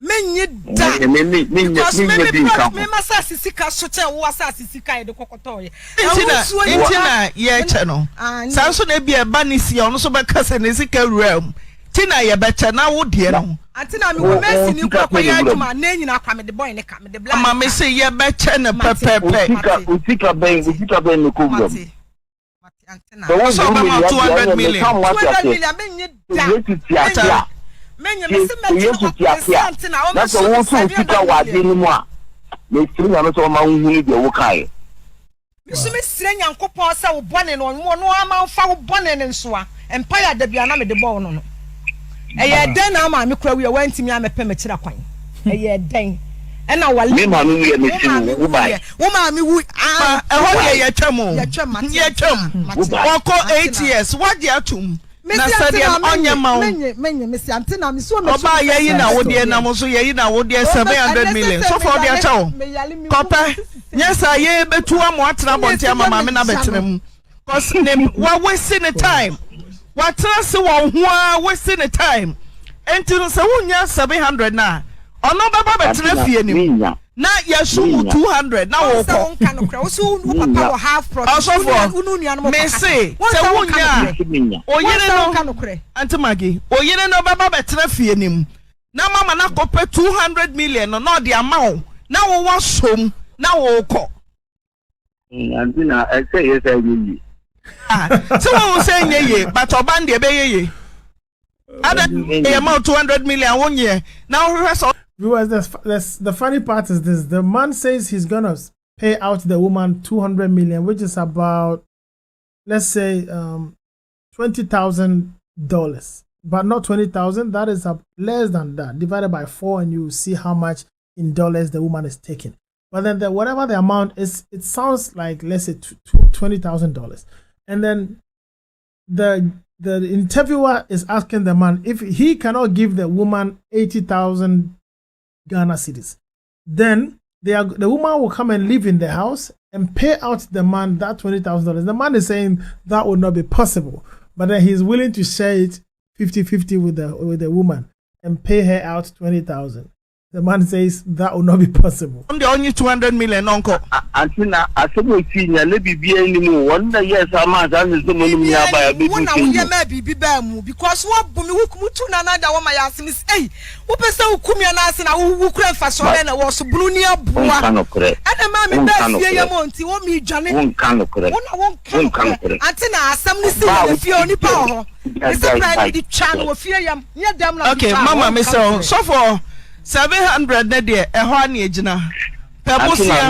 Menye da. Because me masasi sika soche wo asasi sika e de kokotoye. Intina ye che no. Sanso na bia ba ni si ono so be kase ne sika ruam. Tina ye be che na wo de no. Antina me wo mesi ni kokoya aduma na nyina kwa me de boy ne ka me de black. Mama me say ye be che ne pepepe. Usika ben no kugum. So so be 200 million. 200 million menye da. Menye me se me na that's the one thing sika wa de ni mu a me siri na so ma hu de wo kai me so me sire nyankopon se wo bone no no ama fa wo bone ne nso a empire da bia na me de bo no eye den na ma me kura wi wantimi amepe me kira kwan eye den ena wale me ma no wi me siri wo bai wo ma me wu ah ye twam woko 8 years what dey atum na sadia onye mawo menye mesi antina me so me oba ye na wo de na mo so ye na wo de 700 million so for dia chawo kopa nyesa ye betu amo atena bonte ama me na betene mu cause them wa wasting the time wa trust wo ho a wasting the time enti so wunya 700 na ono baba betene fie nim na yesu 200 na wo ko so papa wo half product me say se wunya oyire no antimagi oyire no baba betene fie nim na mama na kope 200 million no de amawo na wo wasom na wo ko antina I say yes I will so wo say nyeye but oban de be yeye ada e amount 200 million wonye na wo so. Viewers, the funny part is this. The man says he's going to pay out the woman 200 million, which is about, let's say, $20,000. But not 20,000. That is less than that. Divided by 4 and you see how much in dollars the woman is taking. But then whatever the amount is, it sounds like, let's say, $20,000. And then the interviewer is asking the man if he cannot give the woman 80,000 Ghana cedis, then the woman will come and live in the house and pay out the man that $20,000. The man is saying that would not be possible, but then he's willing to share it 50-50 with the woman and pay her out 20,000. The man says that will not be possible. I'm the only 200 million uncle. Antina asemo tinya le bibia ni mu wonna yes ama san so mo nim ya ba ya be wona wo ye ma bibi ba mu because wo bumi wukumu na na da wo ma ya asemi eh wo pese wukumi na ase na wo kura fa so na wo so bulu ni abua ana ma me ba fie ye mo nti wo mi dwane won kan kore wona won kan kore antina asem ni si wo fie oni pa ho ese pra di chan wo fie yam nye dem na okay mama me so for 700 na de ehọ na ejina pebusia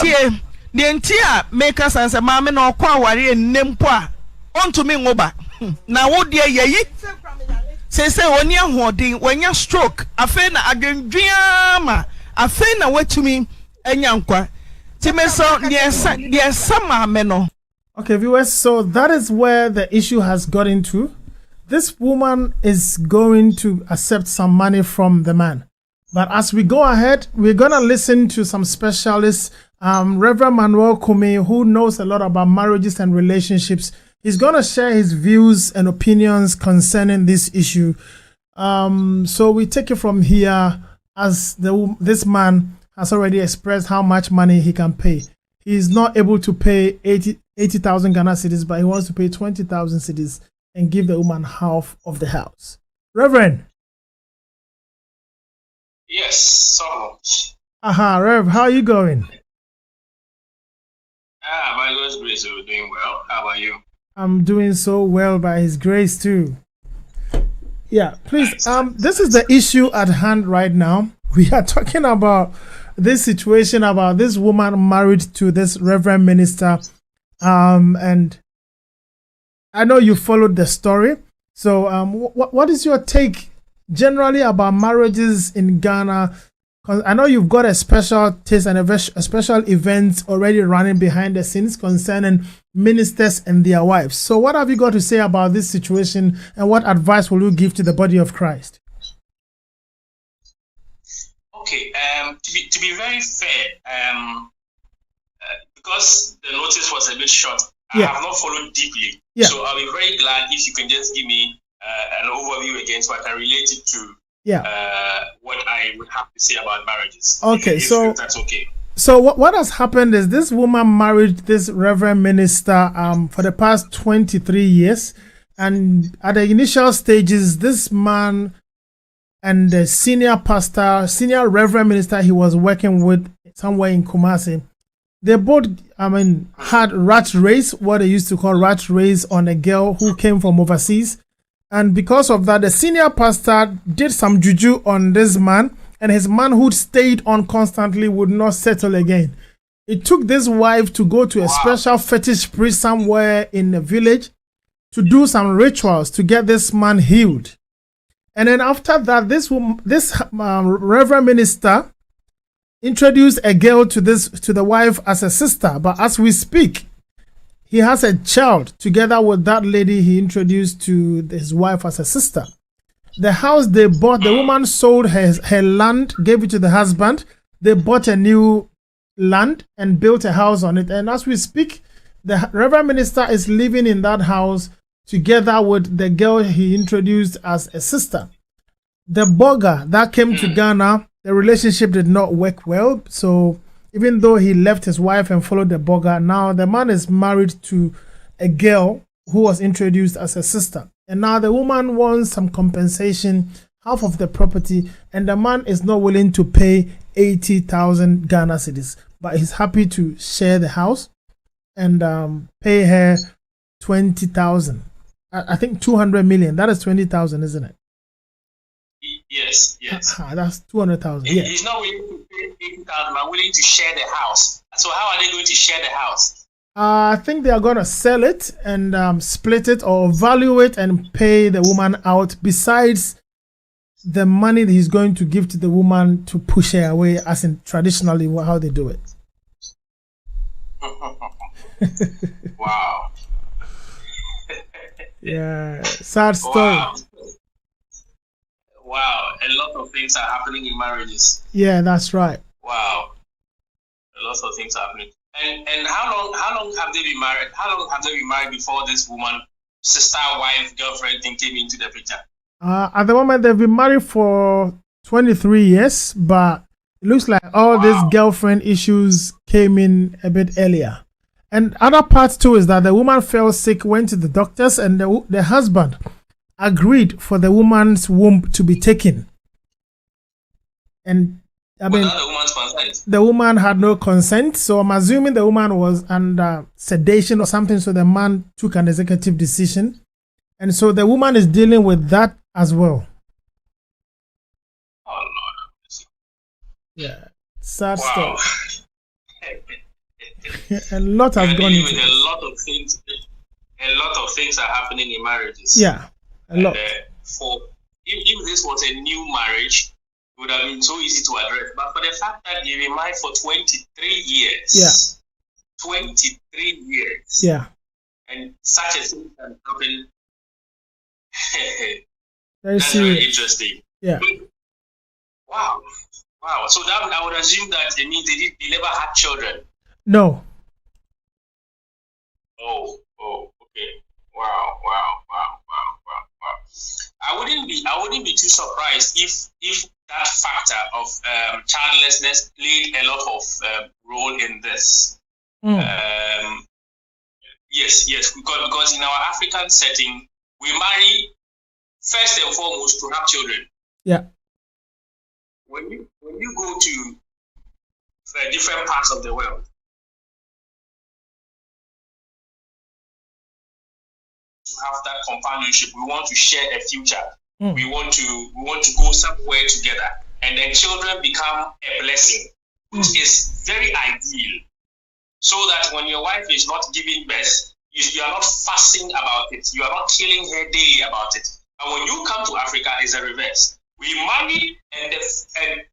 tie de ntia make sense maame na okọ aware ennempo a ontumi ngoba na wo de yeyi sese oni ahoden wanya stroke afi na adwendwea ma afi na watumi anya nkwa timeso de maame no. Okay, viewers, so that is where the issue has got into. This woman is going to accept some money from the man. But as we go ahead, we're going to listen to some specialists, Reverend Manuel Kumi, who knows a lot about marriages and relationships. He's going to share his views and opinions concerning this issue. So we take it from here as this man has already expressed how much money he can pay. He is not able to pay 80,000 Ghana cedis, but he wants to pay 20,000 cedis. and give the woman half of the house. Reverend. Yes, so. Rev, how are you going? By God's grace, we're doing well. How about you? I'm doing so well by His grace too. Yeah, please. This is the issue at hand right now. We are talking about this situation about this woman married to this reverend minister. And I know you followed the story. So, what is your take generally about marriages in Ghana? Because I know you've got a special taste and a special event already running behind the scenes concerning ministers and their wives. So what have you got to say about this situation, and what advice will you give to the body of Christ? Okay, to be very fair, because the notice was a bit short, I have not followed deeply. Yeah. So I'll be very glad if you can just give me an overview again so I can relate it to what I would have to say about marriages. Okay, if that's okay. So what has happened is this woman married this reverend minister for the past 23 years, and at the initial stages, this man and the senior reverend minister he was working with somewhere in Kumasi, they both had rat race, what they used to call rat race, on a girl who came from overseas. And because of that, the senior pastor did some juju on this man, and his manhood stayed on constantly, would not settle again. It took this wife to go to a special fetish priest somewhere in the village to do some rituals to get this man healed. And then after that, this reverend minister introduced a girl to the wife as a sister. But as we speak, he has a child together with that lady he introduced to his wife as a sister. The house they bought, the woman sold her land, gave it to the husband. They bought a new land and built a house on it. And as we speak, the reverend minister is living in that house together with the girl he introduced as a sister. The burger that came to Ghana, the relationship did not work well. So even though he left his wife and followed the burger, now the man is married to a girl who was introduced as a sister. And now the woman wants some compensation, half of the property, and the man is not willing to pay 80,000 Ghana cedis, but he's happy to share the house and pay her 20,000. I think 200 million. That is 20,000, isn't it? Yes. That's 200,000. Yeah. He's not willing to pay 80,000, but willing to share the house. So how are they going to share the house? I think they are going to sell it and split it or value it and pay the woman out, besides the money that he's going to give to the woman to push her away, as in traditionally how they do it. Wow. Yeah, sad story. Wow, a lot of things are happening in marriages. Yeah, that's right. Wow, a lot of things are happening. And how long have they been married? How long have they been married before this woman, sister, wife, girlfriend thing came into the picture? At the moment, they've been married for 23 years, but it looks like all these girlfriend issues came in a bit earlier. And other part too is that the woman fell sick, went to the doctors, and the husband agreed for the woman's womb to be taken. And I mean, without the woman's consent. The woman had no consent, so I'm assuming the woman was under sedation or something, so the man took an executive decision. And so the woman is dealing with that as well. Oh, Lord. Yeah, sad stuff. A lot has gone into it. A lot of things. A lot of things are happening in marriages. Yeah, a lot. If this was a new marriage, it would have been so easy to address. But for the fact that you've been married for 23 years. Yeah. 23 years. Yeah. And such a thing can happen. That's very interesting. Yeah. Wow. So that I would assume that it means they never had children. No. Oh, okay. Wow. I wouldn't be too surprised if that factor of childlessness played a lot of role in this. Yes, because in our African setting, we marry first and foremost to have children. Yeah. When you go to different parts of the world, to have that companionship, we want to share a future. We want to go somewhere together, and then children become a blessing, which is very ideal. So that when your wife is not giving birth, you are not fussing about it. You are not killing her daily about it. And when you come to Africa, it's a reverse. We marry and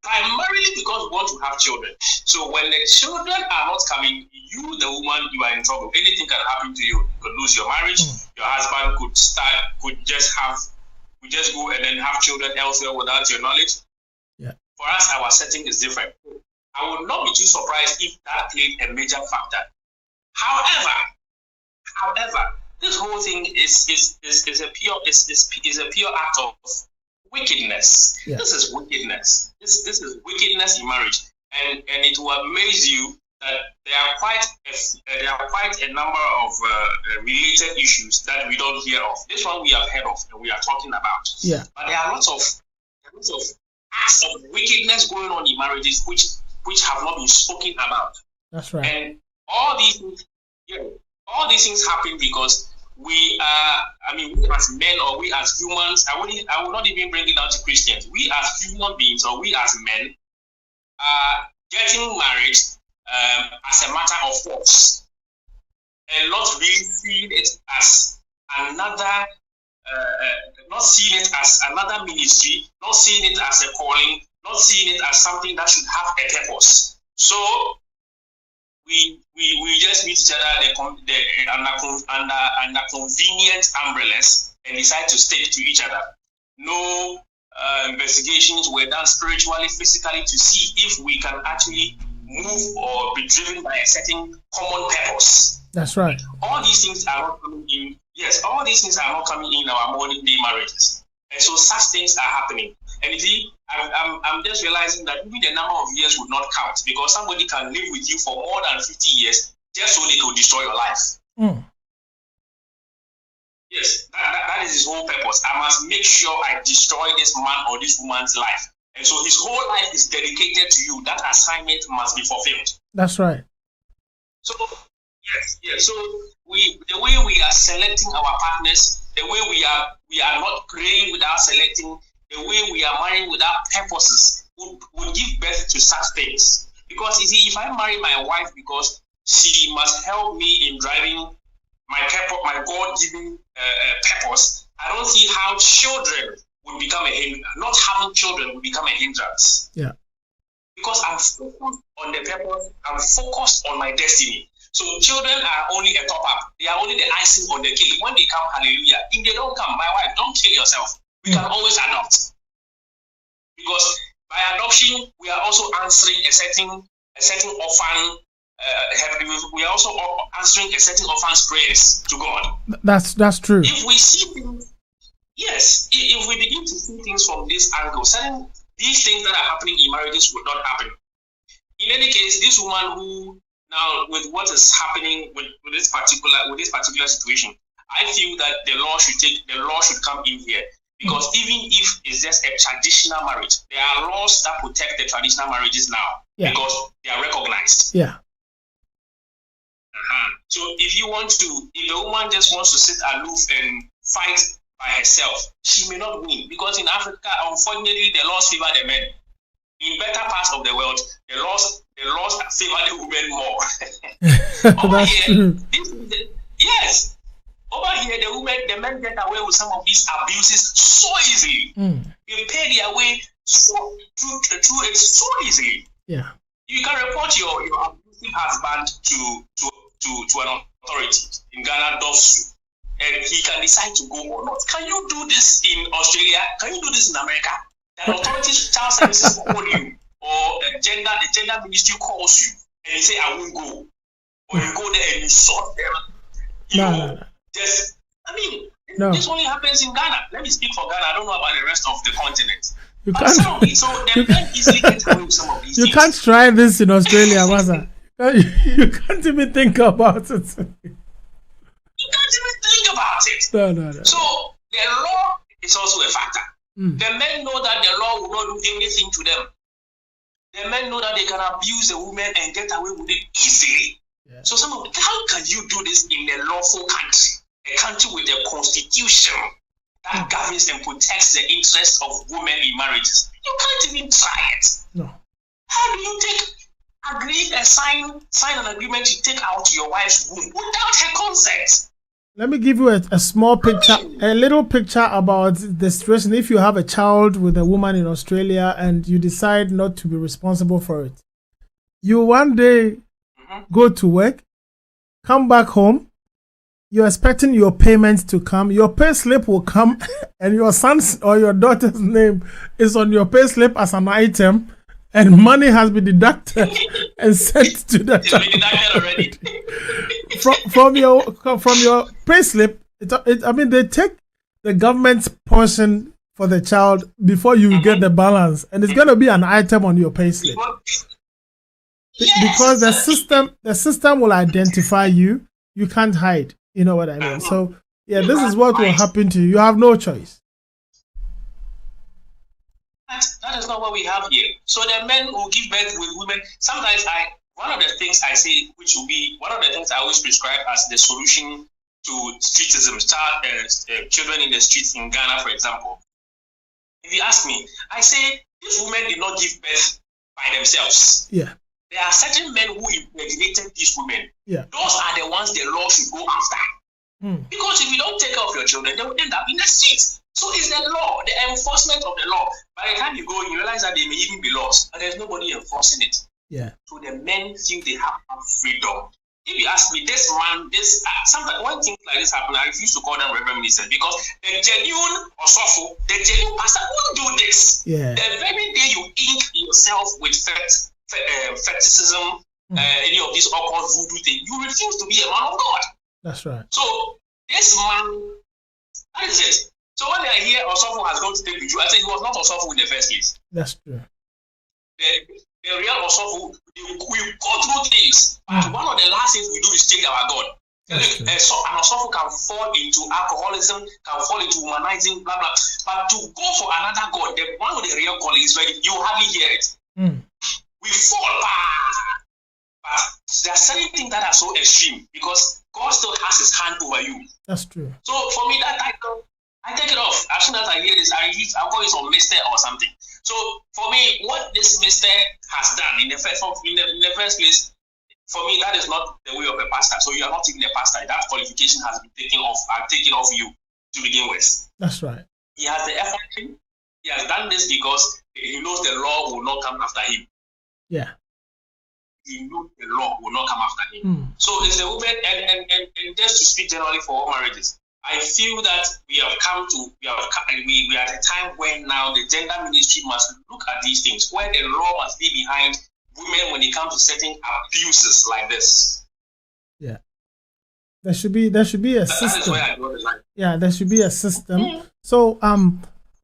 primarily because we want to have children. So when the children are not coming, you, the woman, you are in trouble. Anything can happen to you. You could lose your marriage. Your husband could just go and then have children elsewhere without your knowledge. Yeah. For us, our setting is different. I would not be too surprised if that played a major factor. However, this whole thing is a pure act of wickedness. Yeah. This is wickedness. This is wickedness in marriage, and it will amaze you that there are quite a number of related issues that we don't hear of. This one we have heard of and we are talking about. Yeah. But there are lots of acts of wickedness going on in marriages which have not been spoken about. That's right. And all these things happen because we as men or we as humans, I will not even bring it down to Christians. We as human beings or we as men are getting married as a matter of force and not really seeing it as another ministry, not seeing it as a calling, not seeing it as something that should have a purpose. So we just meet each other under convenient umbrellas and decide to stick to each other. No investigations were done spiritually, physically to see if we can actually move or be driven by a certain common purpose. That's right. All these things are not coming in. Yes, all these things are not coming in our modern day marriages, and so such things are happening. And you see, I'm just realizing that maybe the number of years would not count because somebody can live with you for more than 50 years just so they could destroy your life. Yes, that is his whole purpose. I must make sure I destroy this man or this woman's life. And so his whole life is dedicated to you. That assignment must be fulfilled. That's right. So, yes. So the way we are selecting our partners, the way we are not praying without selecting, the way we are marrying without purposes would give birth to such things. Because you see, if I marry my wife because she must help me in driving my God-given purpose, I don't see how children would become not having children would become a hindrance. Yeah. Because I'm focused on the purpose, I'm focused on my destiny. So children are only a top-up. They are only the icing on the cake. When they come, hallelujah. If they don't come, my wife, don't kill yourself. We can always adopt. Because by adoption, we are also answering a certain orphan. We are also answering a certain orphan's prayers to God. That's true. If we see things, yes, if we begin to see things from this angle, these things that are happening in marriages will not happen. In any case, this woman who now with what is happening with this particular situation, I feel that the law should come in here. Because even if it's just a traditional marriage, there are laws that protect the traditional marriages now because they are recognized. Yeah. So if the woman just wants to sit aloof and fight by herself, she may not win. Because in Africa, unfortunately, the laws favor the men. In better parts of the world, the laws favor the women more. That's true. Yes. Over here, the men get away with some of these abuses so easily. They pay their way through it so easily. Yeah. You can report your abusive husband to an authority in Ghana, does and he can decide to go or not. Can you do this in Australia? Can you do this in America? The authorities, child services call you, or the gender ministry calls you, and they say, I won't go. Or you go there and you sort them. This only happens in Ghana. Let me speak for Ghana. I don't know about the rest of the continent. You can't try this in Australia, Maza. You can't even think about it. You can't even think about it. No. So the law is also a factor. The men know that the law will not do anything to them. The men know that they can abuse the women and get away with it easily. Yeah. So how can you do this in a lawful country? A country with a constitution that governs and protects the interests of women in marriages. You can't even try it. No. How do you sign an agreement to take out your wife's womb without her consent? Let me give you a small picture, a little picture about the situation. If you have a child with a woman in Australia and you decide not to be responsible for it, you one day go to work, come back home, you're expecting your payment to come, your pay slip will come, and your son's or your daughter's name is on your pay slip as an item, and money has been deducted and sent to the child. It's been deducted already. from your pay slip, they take the government's portion for the child before you get the balance, and it's going to be an item on your pay slip. Because the system will identify you. You can't hide. You know what I mean? So yeah, this is what will happen to you. You have no choice. That is not what we have here. So the men who give birth with women, sometimes one of the things I say, which will be one of the things I always prescribe as the solution to streetism, children in the streets in Ghana, for example. If you ask me, I say if women did not give birth by themselves, there are certain men who impregnated these women. Yeah. Those are the ones the law should go after. Because if you don't take care of your children, they will end up in the streets. So it's the law, the enforcement of the law. By the time you go, you realize that they may even be lost, and there's nobody enforcing it. Yeah. So the men feel they have freedom. If you ask me, sometimes when things like this happen, I refuse to call them Reverend Ministers because the genuine Osofo, the genuine pastor won't do this. Yeah. The very day you ink yourself with fetishism, any of these occult voodoo things, you refuse to be a man of God. That's right. So this man, that is it. So when I hear Osofo has gone to take the Jew, I say he was not Osofo in the first place. That's true. The real Osofo, we go through things. But one of the last things we do is change our God. An Osofo can fall into alcoholism, can fall into humanizing, blah, blah. But to go for another God, the one with the real God is ready. You hardly hear it. We fall back. But there are certain things that are so extreme because God still has his hand over you. That's true. So for me, that I take it off. As soon as I hear this, I'll call it some mister or something. So for me, what this mister has done in the first place, for me, that is not the way of a pastor. So you are not even a pastor. That qualification has been taken off you to begin with. That's right. He has the effort. He has done this because he knows the law will not come after him. Yeah. He knows the law will not come after him. So it's the woman, and just to speak generally for all marriages, I feel that we are at a time where now the gender ministry must look at these things, where the law must be behind women when it comes to certain abuses like this. Yeah. There should be a system. That is where I draw the line. Yeah, there should be a system. So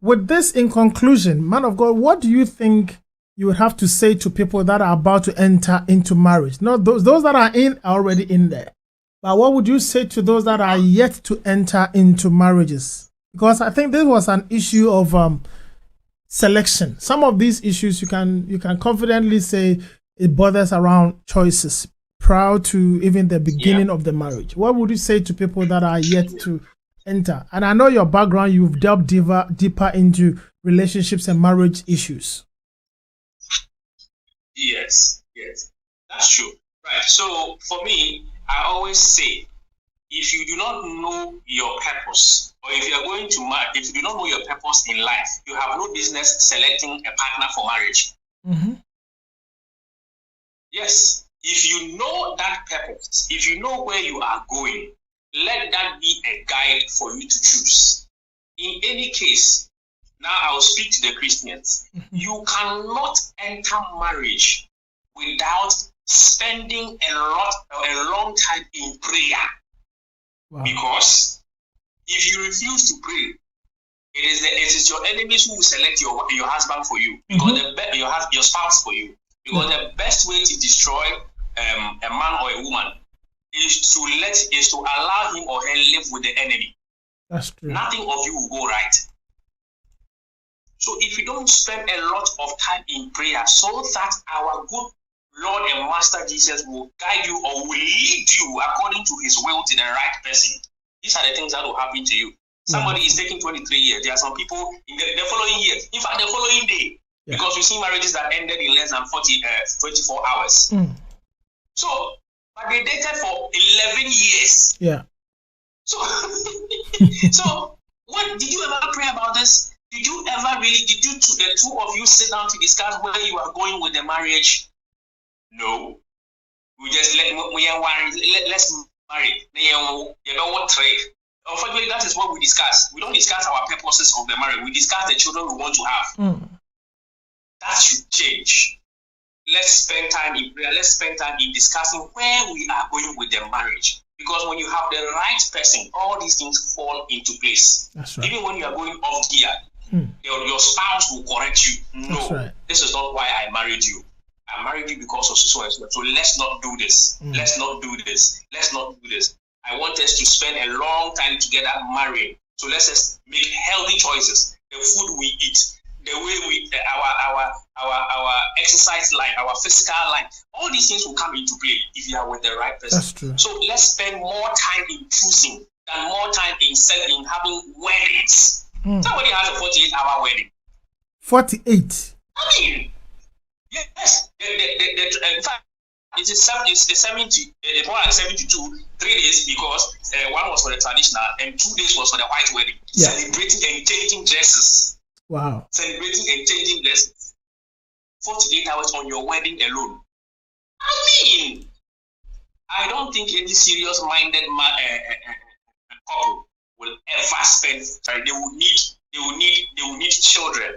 with this in conclusion, man of God, what do you think you would have to say to people that are about to enter into marriage? Not those that are already in there. But what would you say to those that are yet to enter into marriages? Because I think this was an issue of selection. Some of these issues you can confidently say it bothers around choices prior to even the beginning of the marriage. What would you say to people that are yet to enter? And I know your background, you've delved deeper into relationships and marriage issues. Yes, that's true. Right. So for me, I always say, if you do not know your purpose, or if you are going to marry, if you do not know your purpose in life, you have no business selecting a partner for marriage. Yes, if you know that purpose, if you know where you are going, let that be a guide for you to choose. In any case, now I'll speak to the Christians. You cannot enter marriage without spending a long time in prayer. Wow. Because if you refuse to pray, it is your enemies who will select your husband for you, because your spouse for you. Because the best way to destroy a man or a woman is to allow him or her live with the enemy. That's true. Nothing of you will go right. So if you don't spend a lot of time in prayer so that our good Lord and Master Jesus will guide you or will lead you according to his will to the right person, these are the things that will happen to you. Somebody is taking 23 years. There are some people in the following year, in fact, the following day, because we see marriages that ended in less than 24 hours. So, but they dated for 11 years. Yeah. So, so what did you ever pray about this? Did you ever really, the two of you sit down to discuss where you are going with the marriage? No. We just let's marry. Unfortunately, that is what we discuss. We don't discuss our purposes of the marriage. We discuss the children we want to have. That should change. Let's spend time in prayer. Let's spend time in discussing where we are going with the marriage. Because when you have the right person, all these things fall into place. That's right. Even when you are going off gear, your spouse will correct you. No, this is not why I married you. I married you because of so and so. So let's not do this. Let's not do this. Let's not do this. I want us to spend a long time together marrying. So let's just make healthy choices. The food we eat, the way we our exercise life, our physical life, all these things will come into play if you are with the right person. That's true. So let's spend more time in choosing than more time in having weddings. Somebody has a 48-hour wedding. 48. I mean, yes. In fact, it's 70. It's more like 72. 3 days because one was for the traditional and 2 days was for the white wedding. Yeah. Celebrating and changing dresses. Wow. Celebrating and changing dresses. 48 hours on your wedding alone. I mean, I don't think any serious-minded couple will ever spend. Sorry, they will need children.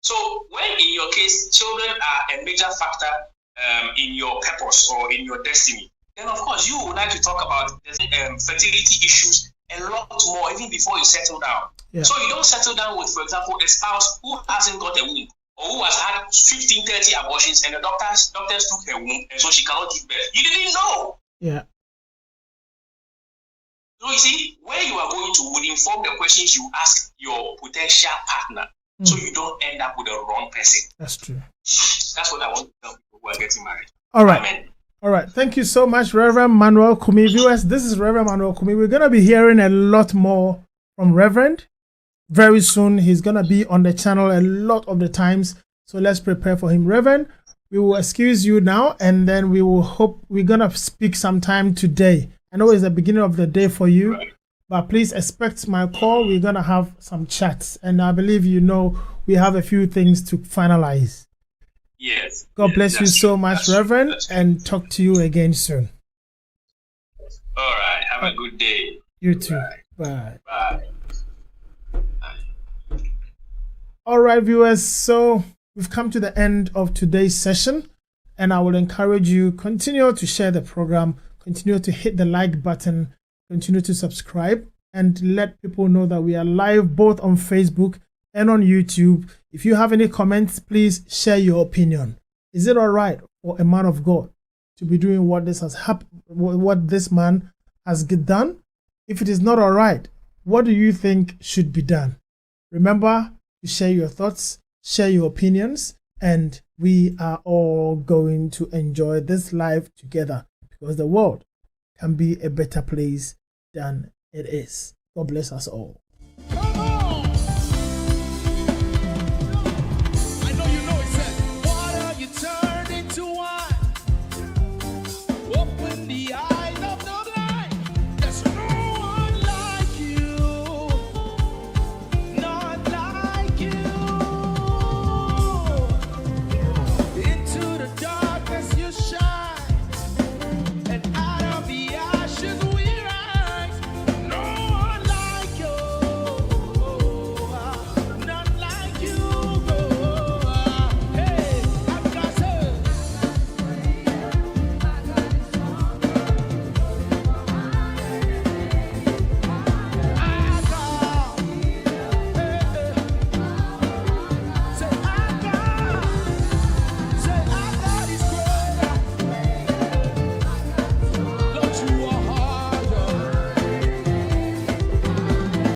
So when in your case children are a major factor in your purpose or in your destiny, then of course you would like to talk about fertility issues a lot more even before you settle down. Yeah. So you don't settle down with, for example, a spouse who hasn't got a womb or who has had 15-30 abortions and the doctors took her womb and so she cannot give birth. You didn't know. Yeah. So you see, where you are going to would inform the questions you ask your potential partner, so you don't end up with the wrong person. That's true. That's what I want to tell people who are getting married. All right. Amen. All right. Thank you so much, Reverend Manuel Kumi. Viewers, this is Reverend Manuel Kumi. We're going to be hearing a lot more from Reverend. Very soon, he's going to be on the channel a lot of the times. So let's prepare for him. Reverend, we will excuse you now, and then we will hope we're going to speak sometime today. I know it's the beginning of the day for you, but please expect my call. We're going to have some chats, and I believe we have a few things to finalize. Yes. God bless you so much, Reverend, and talk to you again soon. All right. Have a good day. You too. Bye. Bye. All right, viewers. So we've come to the end of today's session, and I will encourage you continue to share the program, continue to hit the like button, continue to subscribe, and let people know that we are live both on Facebook and on YouTube. If you have any comments, please share your opinion. Is it all right for a man of God to be doing what this man has done? If it is not all right, what do you think should be done? Remember to share your thoughts, share your opinions, and we are all going to enjoy this life together, because the world can be a better place than it is. God bless us all.